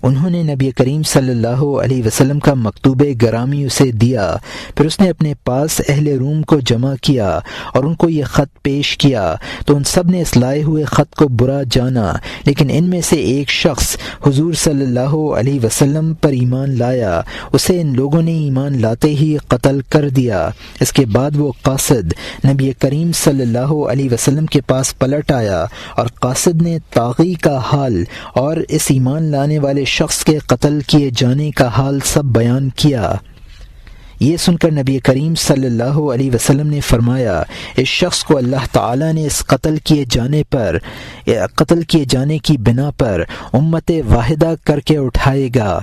انہوں نے نبی کریم صلی اللہ علیہ وسلم کا مکتوب گرامی اسے دیا، پھر اس نے اپنے پاس اہل روم کو جمع کیا اور ان کو یہ خط پیش کیا، تو ان سب نے اس لائے ہوئے خط کو برا جانا، لیکن ان میں سے ایک شخص حضور صلی اللہ علیہ وسلم پر ایمان لایا، اسے ان لوگوں نے ایمان لاتے ہی قتل کر دیا۔ اس کے بعد وہ قاصد نبی کریم صلی اللہ علیہ وسلم کے پاس پلٹ آیا اور قاصد نے طاغی کا حال اور اس ایمان لانے والے شخص کے قتل کیے جانے کا حال سب بیان کیا۔ یہ سن کر نبی کریم صلی اللہ علیہ وسلم نے فرمایا اس شخص کو اللہ تعالی نے اس قتل کیے جانے کی بنا پر امت واحدہ کر کے اٹھائے گا۔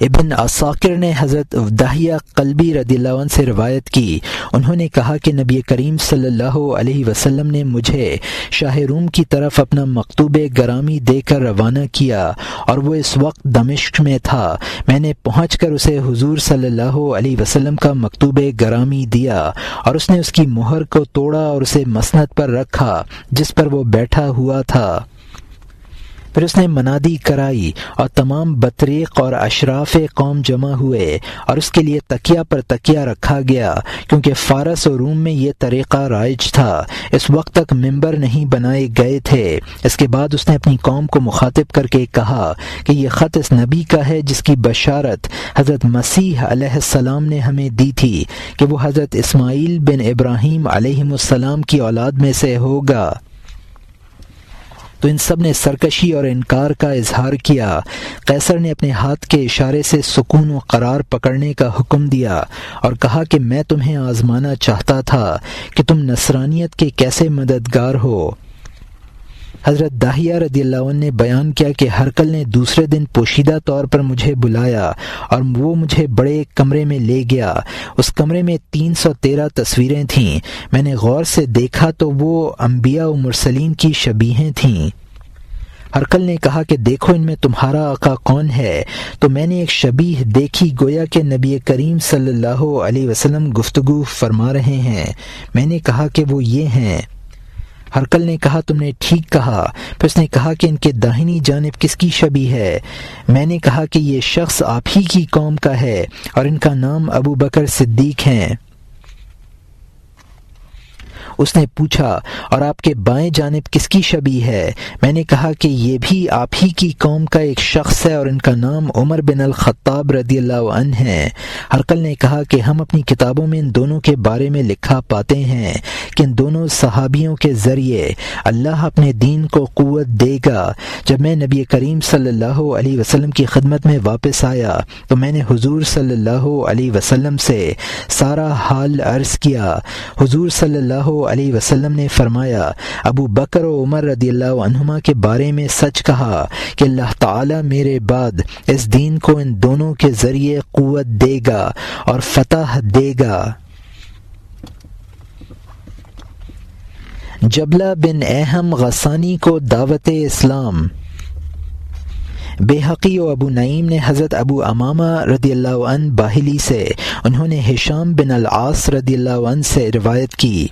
ابن عساکر نے حضرت داہیہ قلبی رضی اللہ عنہ سے روایت کی، انہوں نے کہا کہ نبی کریم صلی اللہ علیہ وسلم نے مجھے شاہ روم کی طرف اپنا مکتوب گرامی دے کر روانہ کیا، اور وہ اس وقت دمشق میں تھا۔ میں نے پہنچ کر اسے حضور صلی اللہ علیہ وسلم کا مکتوب گرامی دیا، اور اس نے اس کی مہر کو توڑا اور اسے مسند پر رکھا جس پر وہ بیٹھا ہوا تھا۔ پھر اس نے منادی کرائی اور تمام بطریق اور اشراف قوم جمع ہوئے، اور اس کے لیے تکیہ پر تکیہ رکھا گیا، کیونکہ فارس اور روم میں یہ طریقہ رائج تھا۔ اس وقت تک ممبر نہیں بنائے گئے تھے۔ اس کے بعد اس نے اپنی قوم کو مخاطب کر کے کہا کہ یہ خط اس نبی کا ہے جس کی بشارت حضرت مسیح علیہ السلام نے ہمیں دی تھی کہ وہ حضرت اسماعیل بن ابراہیم علیہ السلام کی اولاد میں سے ہوگا۔ تو ان سب نے سرکشی اور انکار کا اظہار کیا۔ قیصر نے اپنے ہاتھ کے اشارے سے سکون و قرار پکڑنے کا حکم دیا اور کہا کہ میں تمہیں آزمانا چاہتا تھا کہ تم نصرانیت کے کیسے مددگار ہو۔ حضرت داہیہ رضی اللہ عنہ نے بیان کیا کہ ہرقل نے دوسرے دن پوشیدہ طور پر مجھے بلایا اور وہ مجھے بڑے کمرے میں لے گیا۔ اس کمرے میں 313 تصویریں تھیں۔ میں نے غور سے دیکھا تو وہ انبیاء و مرسلین کی شبیہیں تھیں۔ ہرقل نے کہا کہ دیکھو ان میں تمہارا آقا کون ہے؟ تو میں نے ایک شبیہ دیکھی، گویا کہ نبی کریم صلی اللہ علیہ وسلم گفتگو فرما رہے ہیں۔ میں نے کہا کہ وہ یہ ہیں۔ ہرقل نے کہا تم نے ٹھیک کہا۔ پھر اس نے کہا کہ ان کے داہنی جانب کس کی شبیہ ہے؟ میں نے کہا کہ یہ شخص آپ ہی کی قوم کا ہے اور ان کا نام ابو بکر صدیق ہیں۔ اس نے پوچھا اور آپ کے بائیں جانب کس کی شبیہ ہے؟ میں نے کہا کہ یہ بھی آپ ہی کی قوم کا ایک شخص ہے اور ان کا نام عمر بن الخطاب رضی اللہ عنہ ہے۔ ہرقل نے کہا کہ ہم اپنی کتابوں میں ان دونوں کے بارے میں لکھا پاتے ہیں کہ ان دونوں صحابیوں کے ذریعے اللہ اپنے دین کو قوت دے گا۔ جب میں نبی کریم صلی اللہ علیہ وسلم کی خدمت میں واپس آیا تو میں نے حضور صلی اللہ علیہ وسلم سے سارا حال عرض کیا۔ حضور صلی اللہ علیہ وسلم نے فرمایا، ابو بکر و عمر رضی اللہ عنہما کے بارے میں سچ کہا کہ اللہ تعالی میرے بعد اس دین کو ان دونوں کے ذریعے قوت دے گا اور فتح دے گا۔ جبلہ بن احم غسانی کو دعوت اسلام۔ بیہقی و ابو نعیم نے حضرت ابو امامہ رضی اللہ عنہ باہلی سے، انہوں نے ہشام بن العاص رضی اللہ عنہ سے روایت کی،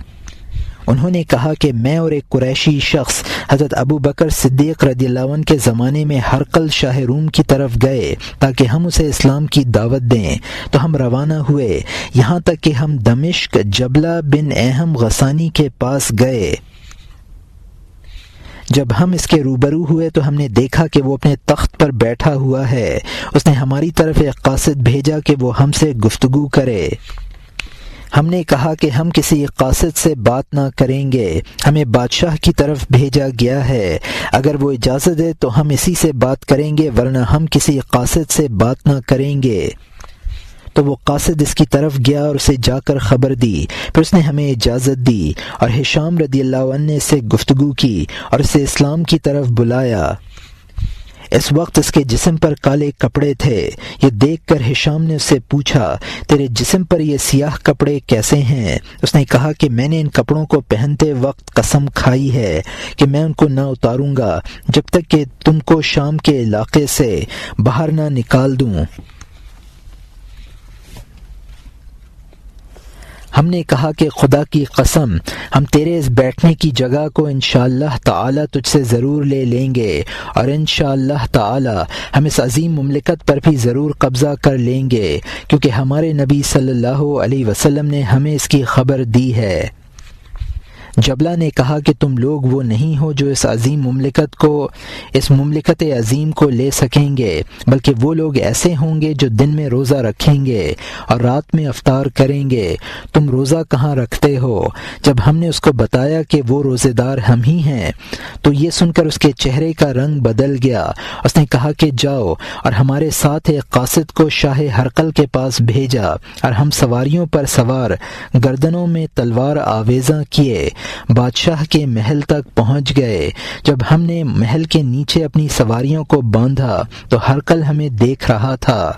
انہوں نے کہا کہ میں اور ایک قریشی شخص حضرت ابو بکر صدیق رضی اللہ عنہ کے زمانے میں ہرقل شاہ روم کی طرف گئے تاکہ ہم اسے اسلام کی دعوت دیں، تو ہم روانہ ہوئے یہاں تک کہ ہم دمشق جبلہ بن احم غسانی کے پاس گئے۔ جب ہم اس کے روبرو ہوئے تو ہم نے دیکھا کہ وہ اپنے تخت پر بیٹھا ہوا ہے۔ اس نے ہماری طرف ایک قاصد بھیجا کہ وہ ہم سے گفتگو کرے۔ ہم نے کہا کہ ہم کسی قاصد سے بات نہ کریں گے، ہمیں بادشاہ کی طرف بھیجا گیا ہے، اگر وہ اجازت دے تو ہم اسی سے بات کریں گے ورنہ ہم کسی قاصد سے بات نہ کریں گے۔ تو وہ قاصد اس کی طرف گیا اور اسے جا کر خبر دی، پھر اس نے ہمیں اجازت دی اور ہشام رضی اللہ عنہ نے اس سے گفتگو کی اور اسے اسلام کی طرف بلایا۔ اس وقت اس کے جسم پر کالے کپڑے تھے۔ یہ دیکھ کر ہشام نے اس سے پوچھا، تیرے جسم پر یہ سیاہ کپڑے کیسے ہیں؟ اس نے کہا کہ میں نے ان کپڑوں کو پہنتے وقت قسم کھائی ہے کہ میں ان کو نہ اتاروں گا جب تک کہ تم کو شام کے علاقے سے باہر نہ نکال دوں۔ ہم نے کہا کہ خدا کی قسم ہم تیرے اس بیٹھنے کی جگہ کو انشاءاللہ تعالی تجھ سے ضرور لے لیں گے اور انشاءاللہ تعالی ہم اس عظیم مملکت پر بھی ضرور قبضہ کر لیں گے، کیونکہ ہمارے نبی صلی اللہ علیہ وسلم نے ہمیں اس کی خبر دی ہے۔ جبلہ نے کہا کہ تم لوگ وہ نہیں ہو جو اس مملکت عظیم کو لے سکیں گے، بلکہ وہ لوگ ایسے ہوں گے جو دن میں روزہ رکھیں گے اور رات میں افطار کریں گے۔ تم روزہ کہاں رکھتے ہو؟ جب ہم نے اس کو بتایا کہ وہ روزے دار ہم ہی ہیں تو یہ سن کر اس کے چہرے کا رنگ بدل گیا۔ اس نے کہا کہ جاؤ، اور ہمارے ساتھ ایک قاصد کو شاہ ہرقل کے پاس بھیجا اور ہم سواریوں پر سوار گردنوں میں تلوار آویزاں کیے بادشاہ کے محل تک پہنچ گئے۔ جب ہم نے محل کے نیچے اپنی سواریوں کو باندھا تو ہرقل ہمیں دیکھ رہا تھا۔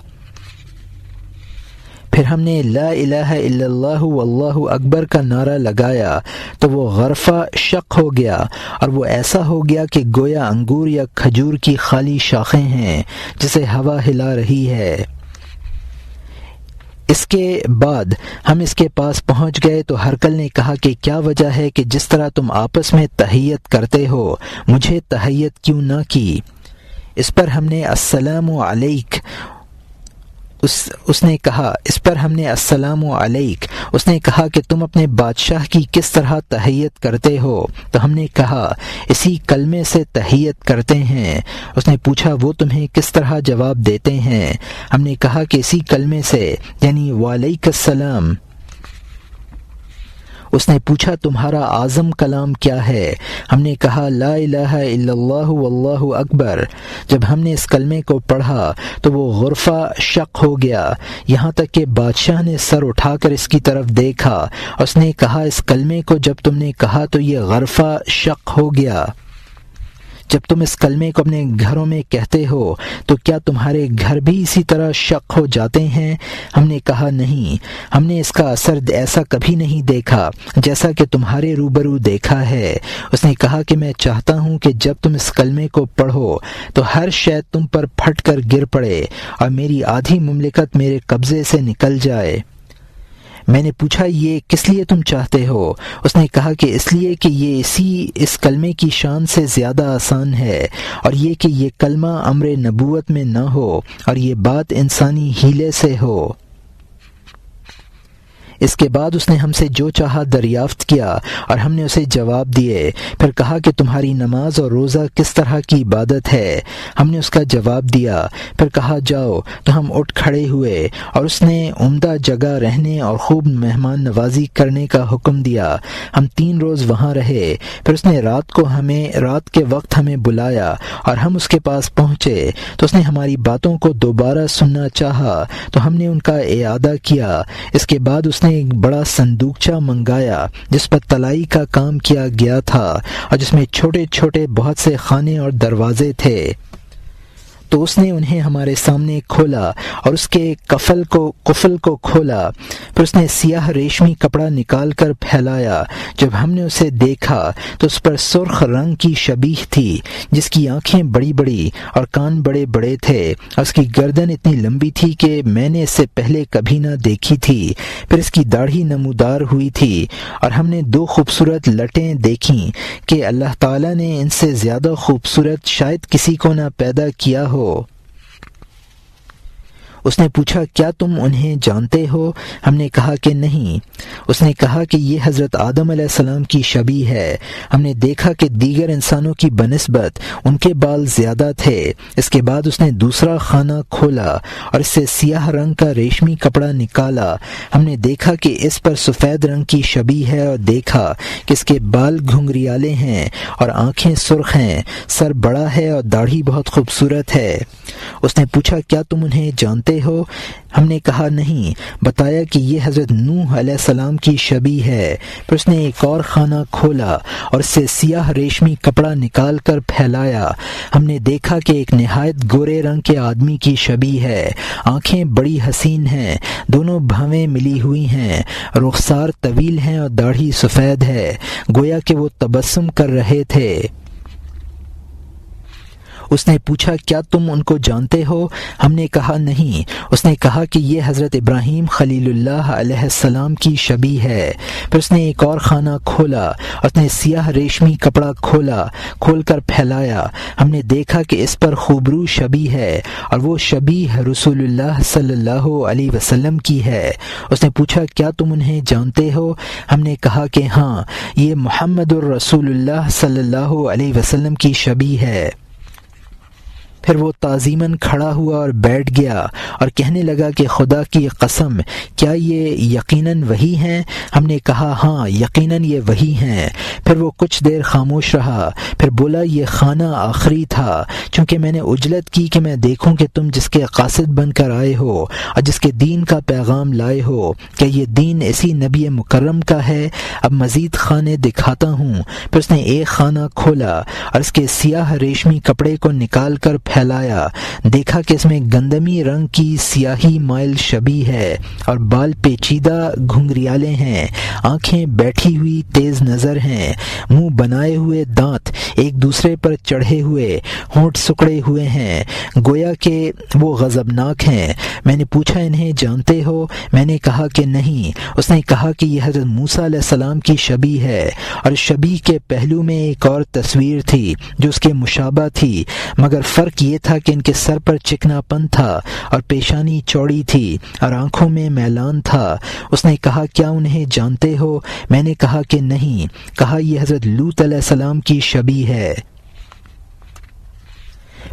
پھر ہم نے لا الہ الا اللہ واللہ اکبر کا نعرہ لگایا تو وہ غرفہ شق ہو گیا اور وہ ایسا ہو گیا کہ گویا انگور یا کھجور کی خالی شاخیں ہیں جسے ہوا ہلا رہی ہے۔ اس کے بعد ہم اس کے پاس پہنچ گئے تو ہرقل نے کہا کہ کیا وجہ ہے کہ جس طرح تم آپس میں تحیت کرتے ہو مجھے تحیت کیوں نہ کی؟ اس پر ہم نے السلام علیک اس نے کہا کہ تم اپنے بادشاہ کی کس طرح تحیت کرتے ہو؟ تو ہم نے کہا اسی کلمے سے تحیت کرتے ہیں۔ اس نے پوچھا وہ تمہیں کس طرح جواب دیتے ہیں؟ ہم نے کہا کہ اسی کلمے سے، یعنی وعلیک السلام۔ اس نے پوچھا تمہارا اعظم کلام کیا ہے؟ ہم نے کہا لا الہ الا اللہ واللہ اکبر۔ جب ہم نے اس کلمے کو پڑھا تو وہ غرفہ شق ہو گیا، یہاں تک کہ بادشاہ نے سر اٹھا کر اس کی طرف دیکھا۔ اس نے کہا اس کلمے کو جب تم نے کہا تو یہ غرفہ شق ہو گیا۔ جب تم اس کلمے کو اپنے گھروں میں کہتے ہو تو کیا تمہارے گھر بھی اسی طرح شق ہو جاتے ہیں؟ ہم نے کہا نہیں، ہم نے اس کا اثر ایسا کبھی نہیں دیکھا جیسا کہ تمہارے روبرو دیکھا ہے۔ اس نے کہا کہ میں چاہتا ہوں کہ جب تم اس کلمے کو پڑھو تو ہر شے تم پر پھٹ کر گر پڑے اور میری آدھی مملکت میرے قبضے سے نکل جائے۔ میں نے پوچھا یہ کس لیے تم چاہتے ہو؟ اس نے کہا کہ اس لیے کہ یہ اس کلمے کی شان سے زیادہ آسان ہے، اور یہ کہ یہ کلمہ امر نبوت میں نہ ہو اور یہ بات انسانی ہیلے سے ہو۔ اس کے بعد اس نے ہم سے جو چاہا دریافت کیا اور ہم نے اسے جواب دیے۔ پھر کہا کہ تمہاری نماز اور روزہ کس طرح کی عبادت ہے؟ ہم نے اس کا جواب دیا۔ پھر کہا جاؤ، تو ہم اٹھ کھڑے ہوئے اور اس نے عمدہ جگہ رہنے اور خوب مہمان نوازی کرنے کا حکم دیا۔ ہم 3 روز وہاں رہے۔ پھر اس نے رات کے وقت ہمیں بلایا اور ہم اس کے پاس پہنچے تو اس نے ہماری باتوں کو دوبارہ سننا چاہا تو ہم نے ان کا اعادہ کیا۔ اس کے بعد اس نے ایک بڑا صندوقچہ منگایا جس پر تلائی کا کام کیا گیا تھا اور جس میں چھوٹے چھوٹے بہت سے خانے اور دروازے تھے، تو اس نے انہیں ہمارے سامنے کھولا اور اس کے قفل کو کھولا۔ پھر اس نے سیاہ ریشمی کپڑا نکال کر پھیلایا۔ جب ہم نے اسے دیکھا تو اس پر سرخ رنگ کی شبیہ تھی جس کی آنکھیں بڑی بڑی اور کان بڑے بڑے تھے اور اس کی گردن اتنی لمبی تھی کہ میں نے اس سے پہلے کبھی نہ دیکھی تھی۔ پھر اس کی داڑھی نمودار ہوئی تھی اور ہم نے 2 خوبصورت لٹیں دیکھیں کہ اللہ تعالیٰ نے ان سے زیادہ خوبصورت شاید کسی کو نہ پیدا کیا ہو۔ اس نے پوچھا کیا تم انہیں جانتے ہو؟ ہم نے کہا کہ نہیں۔ اس نے کہا کہ یہ حضرت آدم علیہ السلام کی شبیہ ہے۔ ہم نے دیکھا کہ دیگر انسانوں کی بنسبت ان کے بال زیادہ تھے۔ اس کے بعد اس نے دوسرا خانہ کھولا اور اس سے سیاہ رنگ کا ریشمی کپڑا نکالا۔ ہم نے دیکھا کہ اس پر سفید رنگ کی شبیہ ہے اور دیکھا کہ اس کے بال گھنگریالے ہیں اور آنکھیں سرخ ہیں، سر بڑا ہے اور داڑھی بہت خوبصورت ہے۔ اس نے پوچھا کیا تم انہیں جانتے ہو؟ ہم نے کہا نہیں۔ بتایا کہ یہ حضرت نوح علیہ السلام کی شبیہ ہے۔ پھر اس نے ایک اور خانہ کھولا اور اس سے سیاہ ریشمی کپڑا نکال کر پھیلایا۔ ہم نے دیکھا کہ ایک نہایت گورے رنگ کے آدمی کی شبیہ ہے، آنکھیں بڑی حسین ہیں، دونوں بھویں ملی ہوئی ہیں، رخسار طویل ہیں اور داڑھی سفید ہے، گویا کہ وہ تبسم کر رہے تھے۔ اس نے پوچھا کیا تم ان کو جانتے ہو؟ ہم نے کہا نہیں۔ اس نے کہا کہ یہ حضرت ابراہیم خلیل اللہ علیہ السلام کی شبیہ ہے۔ پھر اس نے ایک اور خانہ کھولا اور اس نے سیاہ ریشمی کپڑا کھول کر پھیلایا۔ ہم نے دیکھا کہ اس پر خوبرو شبیہ ہے اور وہ شبیہ رسول اللہ صلی اللہ علیہ وسلم کی ہے۔ اس نے پوچھا کیا تم انہیں جانتے ہو؟ ہم نے کہا کہ ہاں، یہ محمد الرسول اللہ صلی اللہ علیہ وسلم کی شبیہ ہے۔ پھر وہ تعظیماً کھڑا ہوا اور بیٹھ گیا اور کہنے لگا کہ خدا کی قسم، کیا یہ یقیناً وہی ہیں؟ ہم نے کہا ہاں، یقیناً یہ وہی ہیں۔ پھر وہ کچھ دیر خاموش رہا، پھر بولا یہ خانہ آخری تھا، چونکہ میں نے عجلت کی کہ میں دیکھوں کہ تم جس کے قاصد بن کر آئے ہو اور جس کے دین کا پیغام لائے ہو، کہ یہ دین اسی نبی مکرم کا ہے۔ اب مزید خانے دکھاتا ہوں۔ پھر اس نے ایک خانہ کھولا اور اس کے سیاہ ریشمی کپڑے کو نکال کر پھیلایا۔ دیکھا کہ اس میں گندمی رنگ کی سیاہی مائل شبیہ ہے اور بال پیچیدہ گھنگریالے ہیں، آنکھیں بیٹھی ہوئی تیز نظر ہیں، منہ بنائے ہوئے، دانت ایک دوسرے پر چڑھے ہوئے، ہونٹ سکڑے ہوئے ہیں، گویا کہ وہ غضبناک ہیں۔ میں نے پوچھا انہیں جانتے ہو؟ میں نے کہا کہ نہیں۔ اس نے کہا کہ یہ حضرت موسیٰ علیہ السلام کی شبیہ ہے، اور شبیہ کے پہلو میں ایک اور تصویر تھی جو اس کے مشابہ تھی، مگر فرق یہ تھا کہ ان کے سر پر چکنا پن تھا اور پیشانی چوڑی تھی اور آنکھوں میں میلان تھا۔ اس نے کہا کیا انہیں جانتے ہو؟ میں نے کہا کہ نہیں۔ کہا یہ حضرت لوط علیہ السلام کی شبیہ ہے۔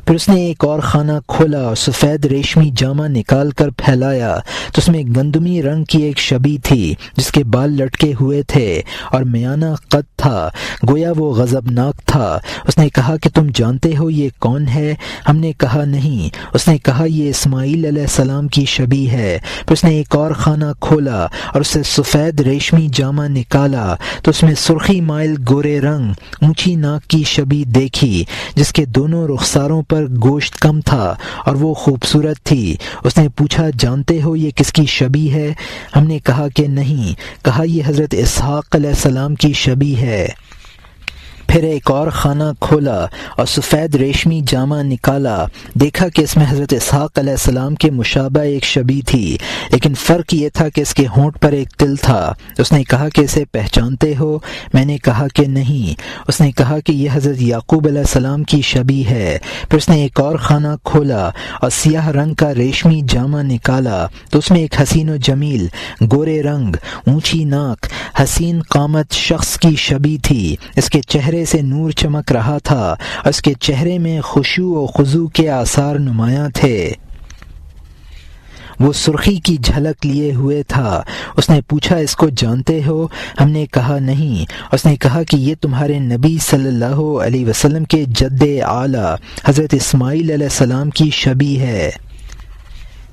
پھر اس نے ایک اور خانہ کھولا اور سفید ریشمی جامہ نکال کر پھیلایا، تو اس میں گندمی رنگ کی ایک شبیہ تھی جس کے بال لٹکے ہوئے تھے اور میانہ قد تھا، گویا وہ غضبناک تھا۔ اس نے کہا کہ تم جانتے ہو یہ کون ہے؟ ہم نے کہا نہیں۔ اس نے کہا یہ اسماعیل علیہ السلام کی شبیہ ہے۔ پھر اس نے ایک اور خانہ کھولا اور اس سے سفید ریشمی جامہ نکالا، تو اس میں سرخی مائل گورے رنگ، اونچی ناک کی شبیہ دیکھی جس کے دونوں رخساروں پر گوشت کم تھا اور وہ خوبصورت تھی۔ اس نے پوچھا جانتے ہو یہ کس کی شبیہ ہے؟ ہم نے کہا کہ نہیں۔ کہا یہ حضرت اسحاق علیہ السلام کی شبیہ ہے۔ پھر ایک اور خانہ کھولا اور سفید ریشمی جامہ نکالا، دیکھا کہ اس میں حضرت اسحاق علیہ السلام کے مشابہ ایک شبیہ تھی، لیکن فرق یہ تھا کہ اس کے ہونٹ پر ایک تل تھا۔ اس نے کہا کہ اسے پہچانتے ہو؟ میں نے کہا کہ نہیں۔ اس نے کہا کہ یہ حضرت یعقوب علیہ السلام کی شبیہ ہے۔ پھر اس نے ایک اور خانہ کھولا اور سیاہ رنگ کا ریشمی جامہ نکالا، تو اس میں ایک حسین و جمیل، گورے رنگ، اونچی ناک، حسین قامت شخص کی شبیہ تھی۔ اس کے چہرے سے نور چمک رہا تھا اور اس کے چہرے میں خشوع و خضوع کے آثار نمایاں تھے۔ وہ سرخی کی جھلک لیے ہوئے تھا۔ اس نے پوچھا اس کو جانتے ہو؟ ہم نے کہا نہیں۔ اس نے کہا کہ یہ تمہارے نبی صلی اللہ علیہ وسلم کے جد اعلیٰ حضرت اسماعیل علیہ السلام کی شبیہ ہے۔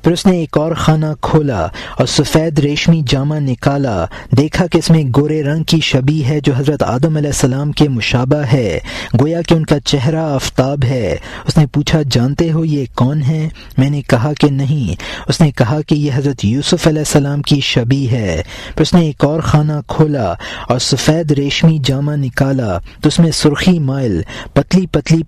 پھر اس نے ایک اور خانہ کھولا اور سفید ریشمی جامہ نکالا، دیکھا کہ اس میں گورے رنگ کی شبیہ ہے جو حضرت آدم علیہ السلام کے مشابہ ہے، گویا کہ ان کا چہرہ آفتاب ہے۔ اس نے پوچھا جانتے ہو یہ کون ہیں؟ میں نے کہا کہ نہیں۔ اس نے کہا کہ یہ حضرت یوسف علیہ السلام کی شبیہ ہے۔ پھر اس نے ایک اور خانہ کھولا اور سفید ریشمی جامہ نکالا، تو اس میں سرخی مائل، پتلی پتلی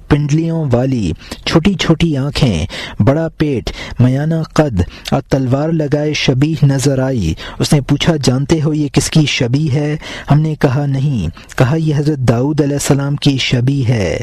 پنڈلیوں والی، چھوٹی چھوٹی آنکھیں، بڑا پیٹ، میانہ قد اور تلوار لگائے شبیہ نظر آئی۔ اس نے پوچھا جانتے ہو یہ کس کی شبیہ ہے؟ ہم نے کہا نہیں۔ کہا یہ حضرت داؤد علیہ السلام کی شبیہ ہے۔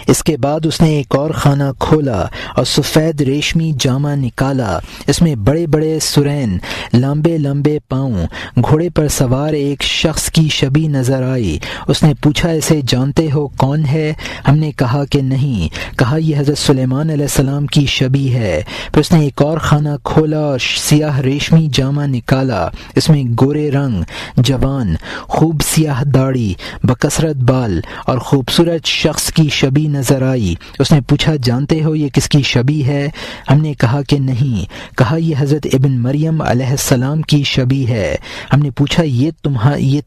اس کے بعد اس نے ایک اور خانہ کھولا اور سفید ریشمی جامہ نکالا، اس میں بڑے بڑے سرین، لمبے لمبے پاؤں، گھوڑے پر سوار ایک شخص کی شبیہ نظر آئی۔ اس نے پوچھا اسے جانتے ہو کون ہے؟ ہم نے کہا کہ نہیں۔ کہا یہ حضرت سلیمان علیہ السلام کی شبیہ ہے۔ پھر اس نے ایک اور خانہ کھولا اور سیاہ ریشمی جامہ نکالا، اس میں گورے رنگ، جوان، خوب سیاہ داڑھی، بکثرت بال اور خوبصورت شخص کی شبیہ نظر آئی۔ اس نے پوچھا جانتے ہو یہ کس کی شبیہ ہے؟ ہم نے کہا کہ نہیں۔ کہا یہ حضرت ابن مریم علیہ السلام کی شبیہ ہے۔ ہم نے پوچھا یہ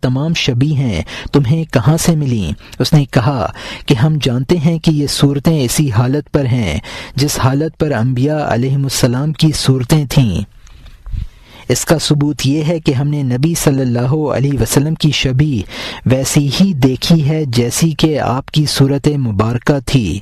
تمام شبیہ ہیں تمہیں کہاں سے ملیں؟ اس نے کہا کہ ہم جانتے ہیں کہ یہ صورتیں اسی حالت پر ہیں جس حالت پر انبیاء علیہم السلام کی صورتیں تھیں۔ اس کا ثبوت یہ ہے کہ ہم نے نبی صلی اللہ علیہ وسلم کی شبیہ ویسی ہی دیکھی ہے جیسی کہ آپ کی صورت مبارکہ تھی۔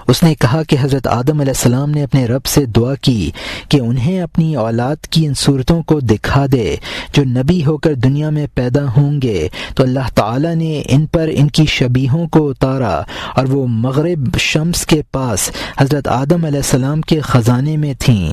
اس نے کہا کہ حضرت آدم علیہ السلام نے اپنے رب سے دعا کی کہ انہیں اپنی اولاد کی ان صورتوں کو دکھا دے جو نبی ہو کر دنیا میں پیدا ہوں گے، تو اللہ تعالیٰ نے ان پر ان کی شبیہوں کو اتارا اور وہ مغرب شمس کے پاس حضرت آدم علیہ السلام کے خزانے میں تھیں،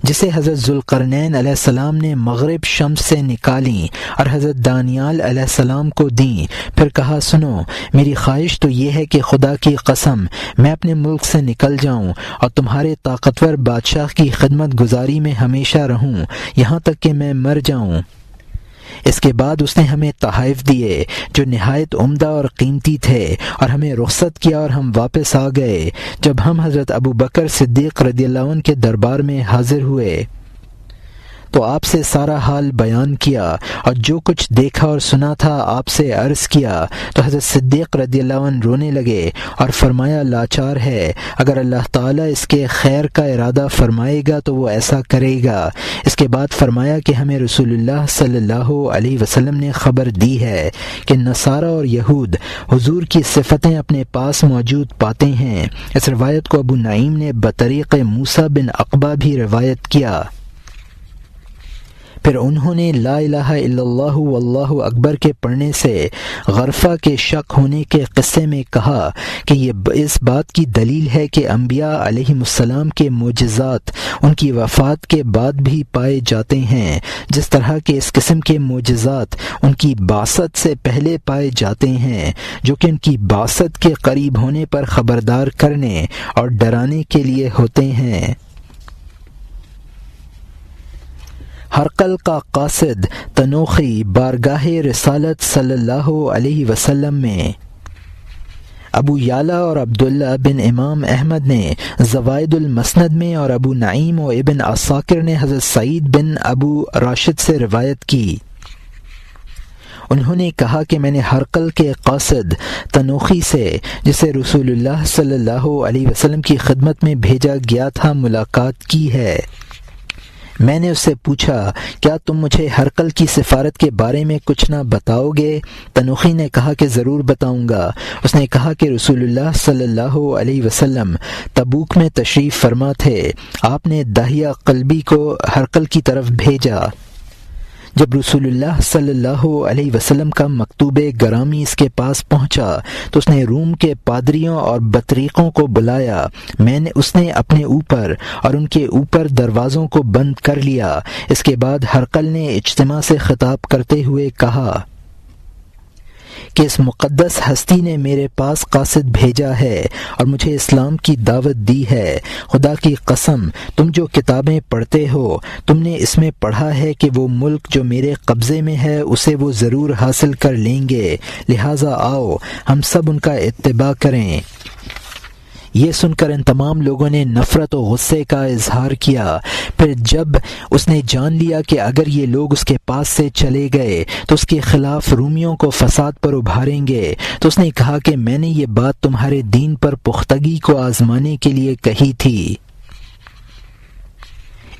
جسے حضرت ذوالقرنین علیہ السلام نے مغرب شمس سے نکالیں اور حضرت دانیال علیہ السلام کو دیں۔ پھر کہا سنو، میری خواہش تو یہ ہے کہ خدا کی قسم میں اپنے ملک سے نکل جاؤں اور تمہارے طاقتور بادشاہ کی خدمت گزاری میں ہمیشہ رہوں یہاں تک کہ میں مر جاؤں۔ اس کے بعد اس نے ہمیں تحائف دیے جو نہایت عمدہ اور قیمتی تھے اور ہمیں رخصت کیا اور ہم واپس آ گئے۔ جب ہم حضرت ابو بکر صدیق رضی اللہ عنہ کے دربار میں حاضر ہوئے تو آپ سے سارا حال بیان کیا اور جو کچھ دیکھا اور سنا تھا آپ سے عرض کیا، تو حضرت صدیق رضی اللہ عنہ رونے لگے اور فرمایا لاچار ہے، اگر اللہ تعالیٰ اس کے خیر کا ارادہ فرمائے گا تو وہ ایسا کرے گا۔ اس کے بعد فرمایا کہ ہمیں رسول اللہ صلی اللہ علیہ وسلم نے خبر دی ہے کہ نصارہ اور یہود حضور کی صفتیں اپنے پاس موجود پاتے ہیں۔ اس روایت کو ابو نعیم نے بطریق موسیٰ بن عقبہ بھی روایت کیا۔ پھر انہوں نے لا الہ الا اللہ واللہ اکبر کے پڑھنے سے غرفہ کے شک ہونے کے قصے میں کہا کہ یہ اس بات کی دلیل ہے کہ انبیاء علیہم السلام کے معجزات ان کی وفات کے بعد بھی پائے جاتے ہیں، جس طرح کہ اس قسم کے معجزات ان کی بعثت سے پہلے پائے جاتے ہیں، جو کہ ان کی بعثت کے قریب ہونے پر خبردار کرنے اور ڈرانے کے لیے ہوتے ہیں۔ ہرقل کا قاصد تنوخی بارگاہ رسالت صلی اللہ علیہ وسلم میں۔ ابو یعلا اور عبداللہ بن امام احمد نے زوائد المسند میں اور ابو نعیم و ابن عساکر نے حضرت سعید بن ابو راشد سے روایت کی۔ انہوں نے کہا کہ میں نے ہرقل کے قاصد تنوخی سے، جسے رسول اللہ صلی اللہ علیہ وسلم کی خدمت میں بھیجا گیا تھا، ملاقات کی ہے۔ میں نے اس سے پوچھا کیا تم مجھے ہرقل کی سفارت کے بارے میں کچھ نہ بتاؤ گے؟ تنوخی نے کہا کہ ضرور بتاؤں گا۔ اس نے کہا کہ رسول اللہ صلی اللہ علیہ وسلم تبوک میں تشریف فرما تھے، آپ نے داہیہ قلبی کو ہرقل کی طرف بھیجا۔ جب رسول اللہ صلی اللہ علیہ وسلم کا مکتوب گرامی اس کے پاس پہنچا تو اس نے روم کے پادریوں اور بطریقوں کو بلایا۔ اس نے اپنے اوپر اور ان کے اوپر دروازوں کو بند کر لیا۔ اس کے بعد ہرقل نے اجتماع سے خطاب کرتے ہوئے کہا کہ اس مقدس ہستی نے میرے پاس قاصد بھیجا ہے اور مجھے اسلام کی دعوت دی ہے۔ خدا کی قسم، تم جو کتابیں پڑھتے ہو تم نے اس میں پڑھا ہے کہ وہ ملک جو میرے قبضے میں ہے اسے وہ ضرور حاصل کر لیں گے، لہٰذا آؤ ہم سب ان کا اتباع کریں۔ یہ سن کر ان تمام لوگوں نے نفرت و غصے کا اظہار کیا۔ پھر جب اس نے جان لیا کہ اگر یہ لوگ اس کے پاس سے چلے گئے تو اس کے خلاف رومیوں کو فساد پر ابھاریں گے، تو اس نے کہا کہ میں نے یہ بات تمہارے دین پر پختگی کو آزمانے کے لیے کہی تھی۔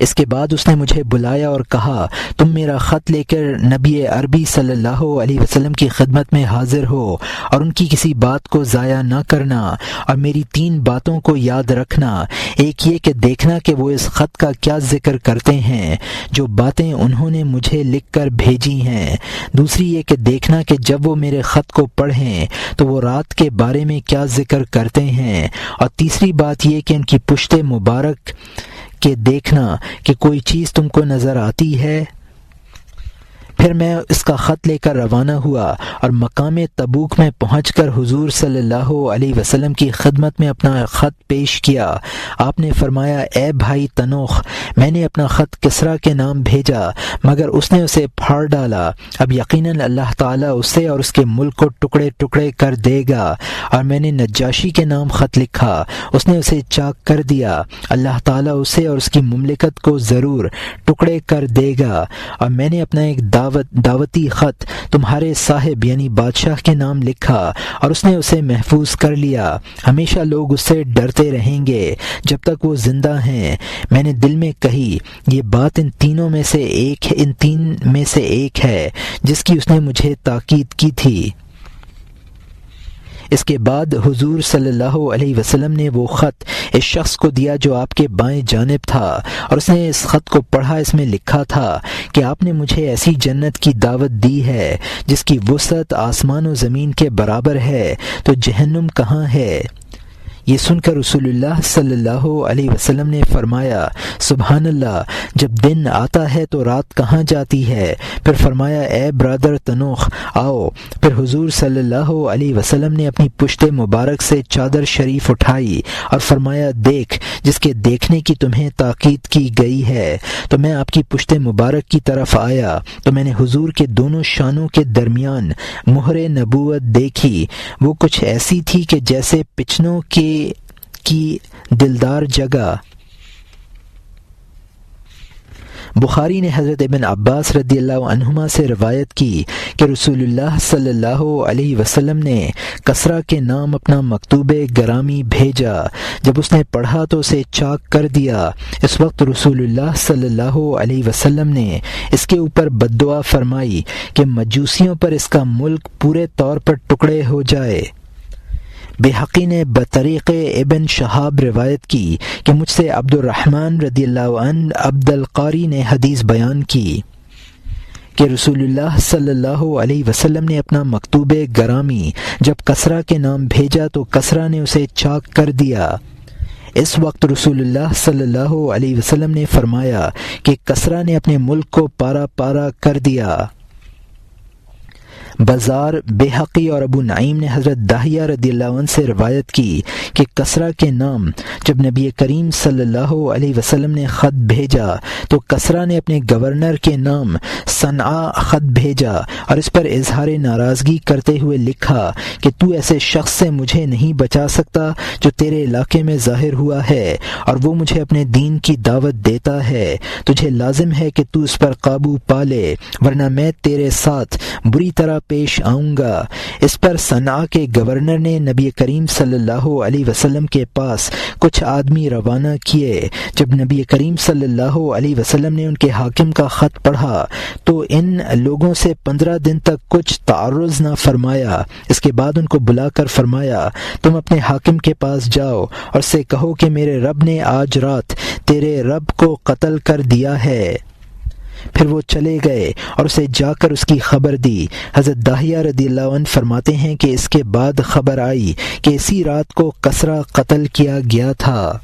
اس کے بعد اس نے مجھے بلایا اور کہا تم میرا خط لے کر نبی عربی صلی اللہ علیہ وسلم کی خدمت میں حاضر ہو اور ان کی کسی بات کو ضائع نہ کرنا اور میری 3 باتوں کو یاد رکھنا۔ ایک یہ کہ دیکھنا کہ وہ اس خط کا کیا ذکر کرتے ہیں جو باتیں انہوں نے مجھے لکھ کر بھیجی ہیں۔ دوسری یہ کہ دیکھنا کہ جب وہ میرے خط کو پڑھیں تو وہ رات کے بارے میں کیا ذکر کرتے ہیں، اور تیسری بات یہ کہ ان کی پشت مبارک کہ دیکھنا کہ کوئی چیز تم کو نظر آتی ہے۔ پھر میں اس کا خط لے کر روانہ ہوا اور مقام تبوک میں پہنچ کر حضور صلی اللہ علیہ وسلم کی خدمت میں اپنا خط پیش کیا۔ آپ نے فرمایا اے بھائی تنوخ، میں نے اپنا خط کسریٰ کے نام بھیجا مگر اس نے اسے پھاڑ ڈالا۔ اب یقیناً اللہ تعالیٰ اسے اور اس کے ملک کو ٹکڑے ٹکڑے کر دے گا، اور میں نے نجاشی کے نام خط لکھا، اس نے اسے چاک کر دیا۔ اللہ تعالیٰ اسے اور اس کی مملکت کو ضرور ٹکڑے کر دے گا۔ اور میں نے اپنا ایک دعوتی خط تمہارے صاحب یعنی بادشاہ کے نام لکھا اور اس نے اسے محفوظ کر لیا۔ ہمیشہ لوگ اس سے ڈرتے رہیں گے جب تک وہ زندہ ہیں۔ میں نے دل میں کہی یہ بات ان 3 میں سے ایک ہے جس کی اس نے مجھے تاکید کی تھی۔ اس کے بعد حضور صلی اللہ علیہ وسلم نے وہ خط اس شخص کو دیا جو آپ کے بائیں جانب تھا، اور اس نے اس خط کو پڑھا۔ اس میں لکھا تھا کہ آپ نے مجھے ایسی جنت کی دعوت دی ہے جس کی وسعت آسمان و زمین کے برابر ہے، تو جہنم کہاں ہے؟ یہ سن کر رسول اللہ صلی اللہ علیہ وسلم نے فرمایا سبحان اللہ، جب دن آتا ہے تو رات کہاں جاتی ہے؟ پھر فرمایا اے برادر تنوخ آؤ۔ پھر حضور صلی اللہ علیہ وسلم نے اپنی پشت مبارک سے چادر شریف اٹھائی اور فرمایا دیکھ جس کے دیکھنے کی تمہیں تاکید کی گئی ہے۔ تو میں آپ کی پشت مبارک کی طرف آیا تو میں نے حضور کے دونوں شانوں کے درمیان مہر نبوت دیکھی۔ وہ کچھ ایسی تھی کہ جیسے پچنوں کی دلدار جگہ۔ بخاری نے حضرت ابن عباس رضی اللہ عنہما سے روایت کی کہ رسول اللہ صلی اللہ علیہ وسلم نے کسریٰ کے نام اپنا مکتوب گرامی بھیجا۔ جب اس نے پڑھا تو اسے چاک کر دیا۔ اس وقت رسول اللہ صلی اللہ علیہ وسلم نے اس کے اوپر بددعا فرمائی کہ مجوسیوں پر اس کا ملک پورے طور پر ٹکڑے ہو جائے۔ بحقی نے بطریق ابن شہاب روایت کی کہ مجھ سے عبد الرحمن رضی اللہ عنہ عبد القاری نے حدیث بیان کی کہ رسول اللہ صلی اللہ علیہ وسلم نے اپنا مکتوب گرامی جب کسریٰ کے نام بھیجا تو کسریٰ نے اسے چاک کر دیا۔ اس وقت رسول اللہ صلی اللہ علیہ وسلم نے فرمایا کہ کسریٰ نے اپنے ملک کو پارا پارا کر دیا۔ بازار بحقی اور ابو نعیم نے حضرت داہیہ رضی اللہ عنہ سے روایت کی کہ کسریٰ کے نام جب نبی کریم صلی اللہ علیہ وسلم نے خط بھیجا تو کسریٰ نے اپنے گورنر کے نام صنعاء خط بھیجا اور اس پر اظہار ناراضگی کرتے ہوئے لکھا کہ تو ایسے شخص سے مجھے نہیں بچا سکتا جو تیرے علاقے میں ظاہر ہوا ہے اور وہ مجھے اپنے دین کی دعوت دیتا ہے۔ تجھے لازم ہے کہ تو اس پر قابو پا لے ورنہ میں تیرے ساتھ بری طرح پیش آؤں گا۔ اس پر صنعاء کے گورنر نے نبی کریم صلی اللہ علیہ وسلم کے پاس کچھ آدمی روانہ کیے۔ جب نبی کریم صلی اللہ علیہ وسلم نے ان کے حاکم کا خط پڑھا تو ان لوگوں سے 15 دن تک کچھ تعرض نہ فرمایا۔ اس کے بعد ان کو بلا کر فرمایا تم اپنے حاکم کے پاس جاؤ اور سے کہو کہ میرے رب نے آج رات تیرے رب کو قتل کر دیا ہے۔ پھر وہ چلے گئے اور اسے جا کر اس کی خبر دی۔ حضرت داہیہ رضی اللہ عنہ فرماتے ہیں کہ اس کے بعد خبر آئی کہ اسی رات کو کسریٰ قتل کیا گیا تھا۔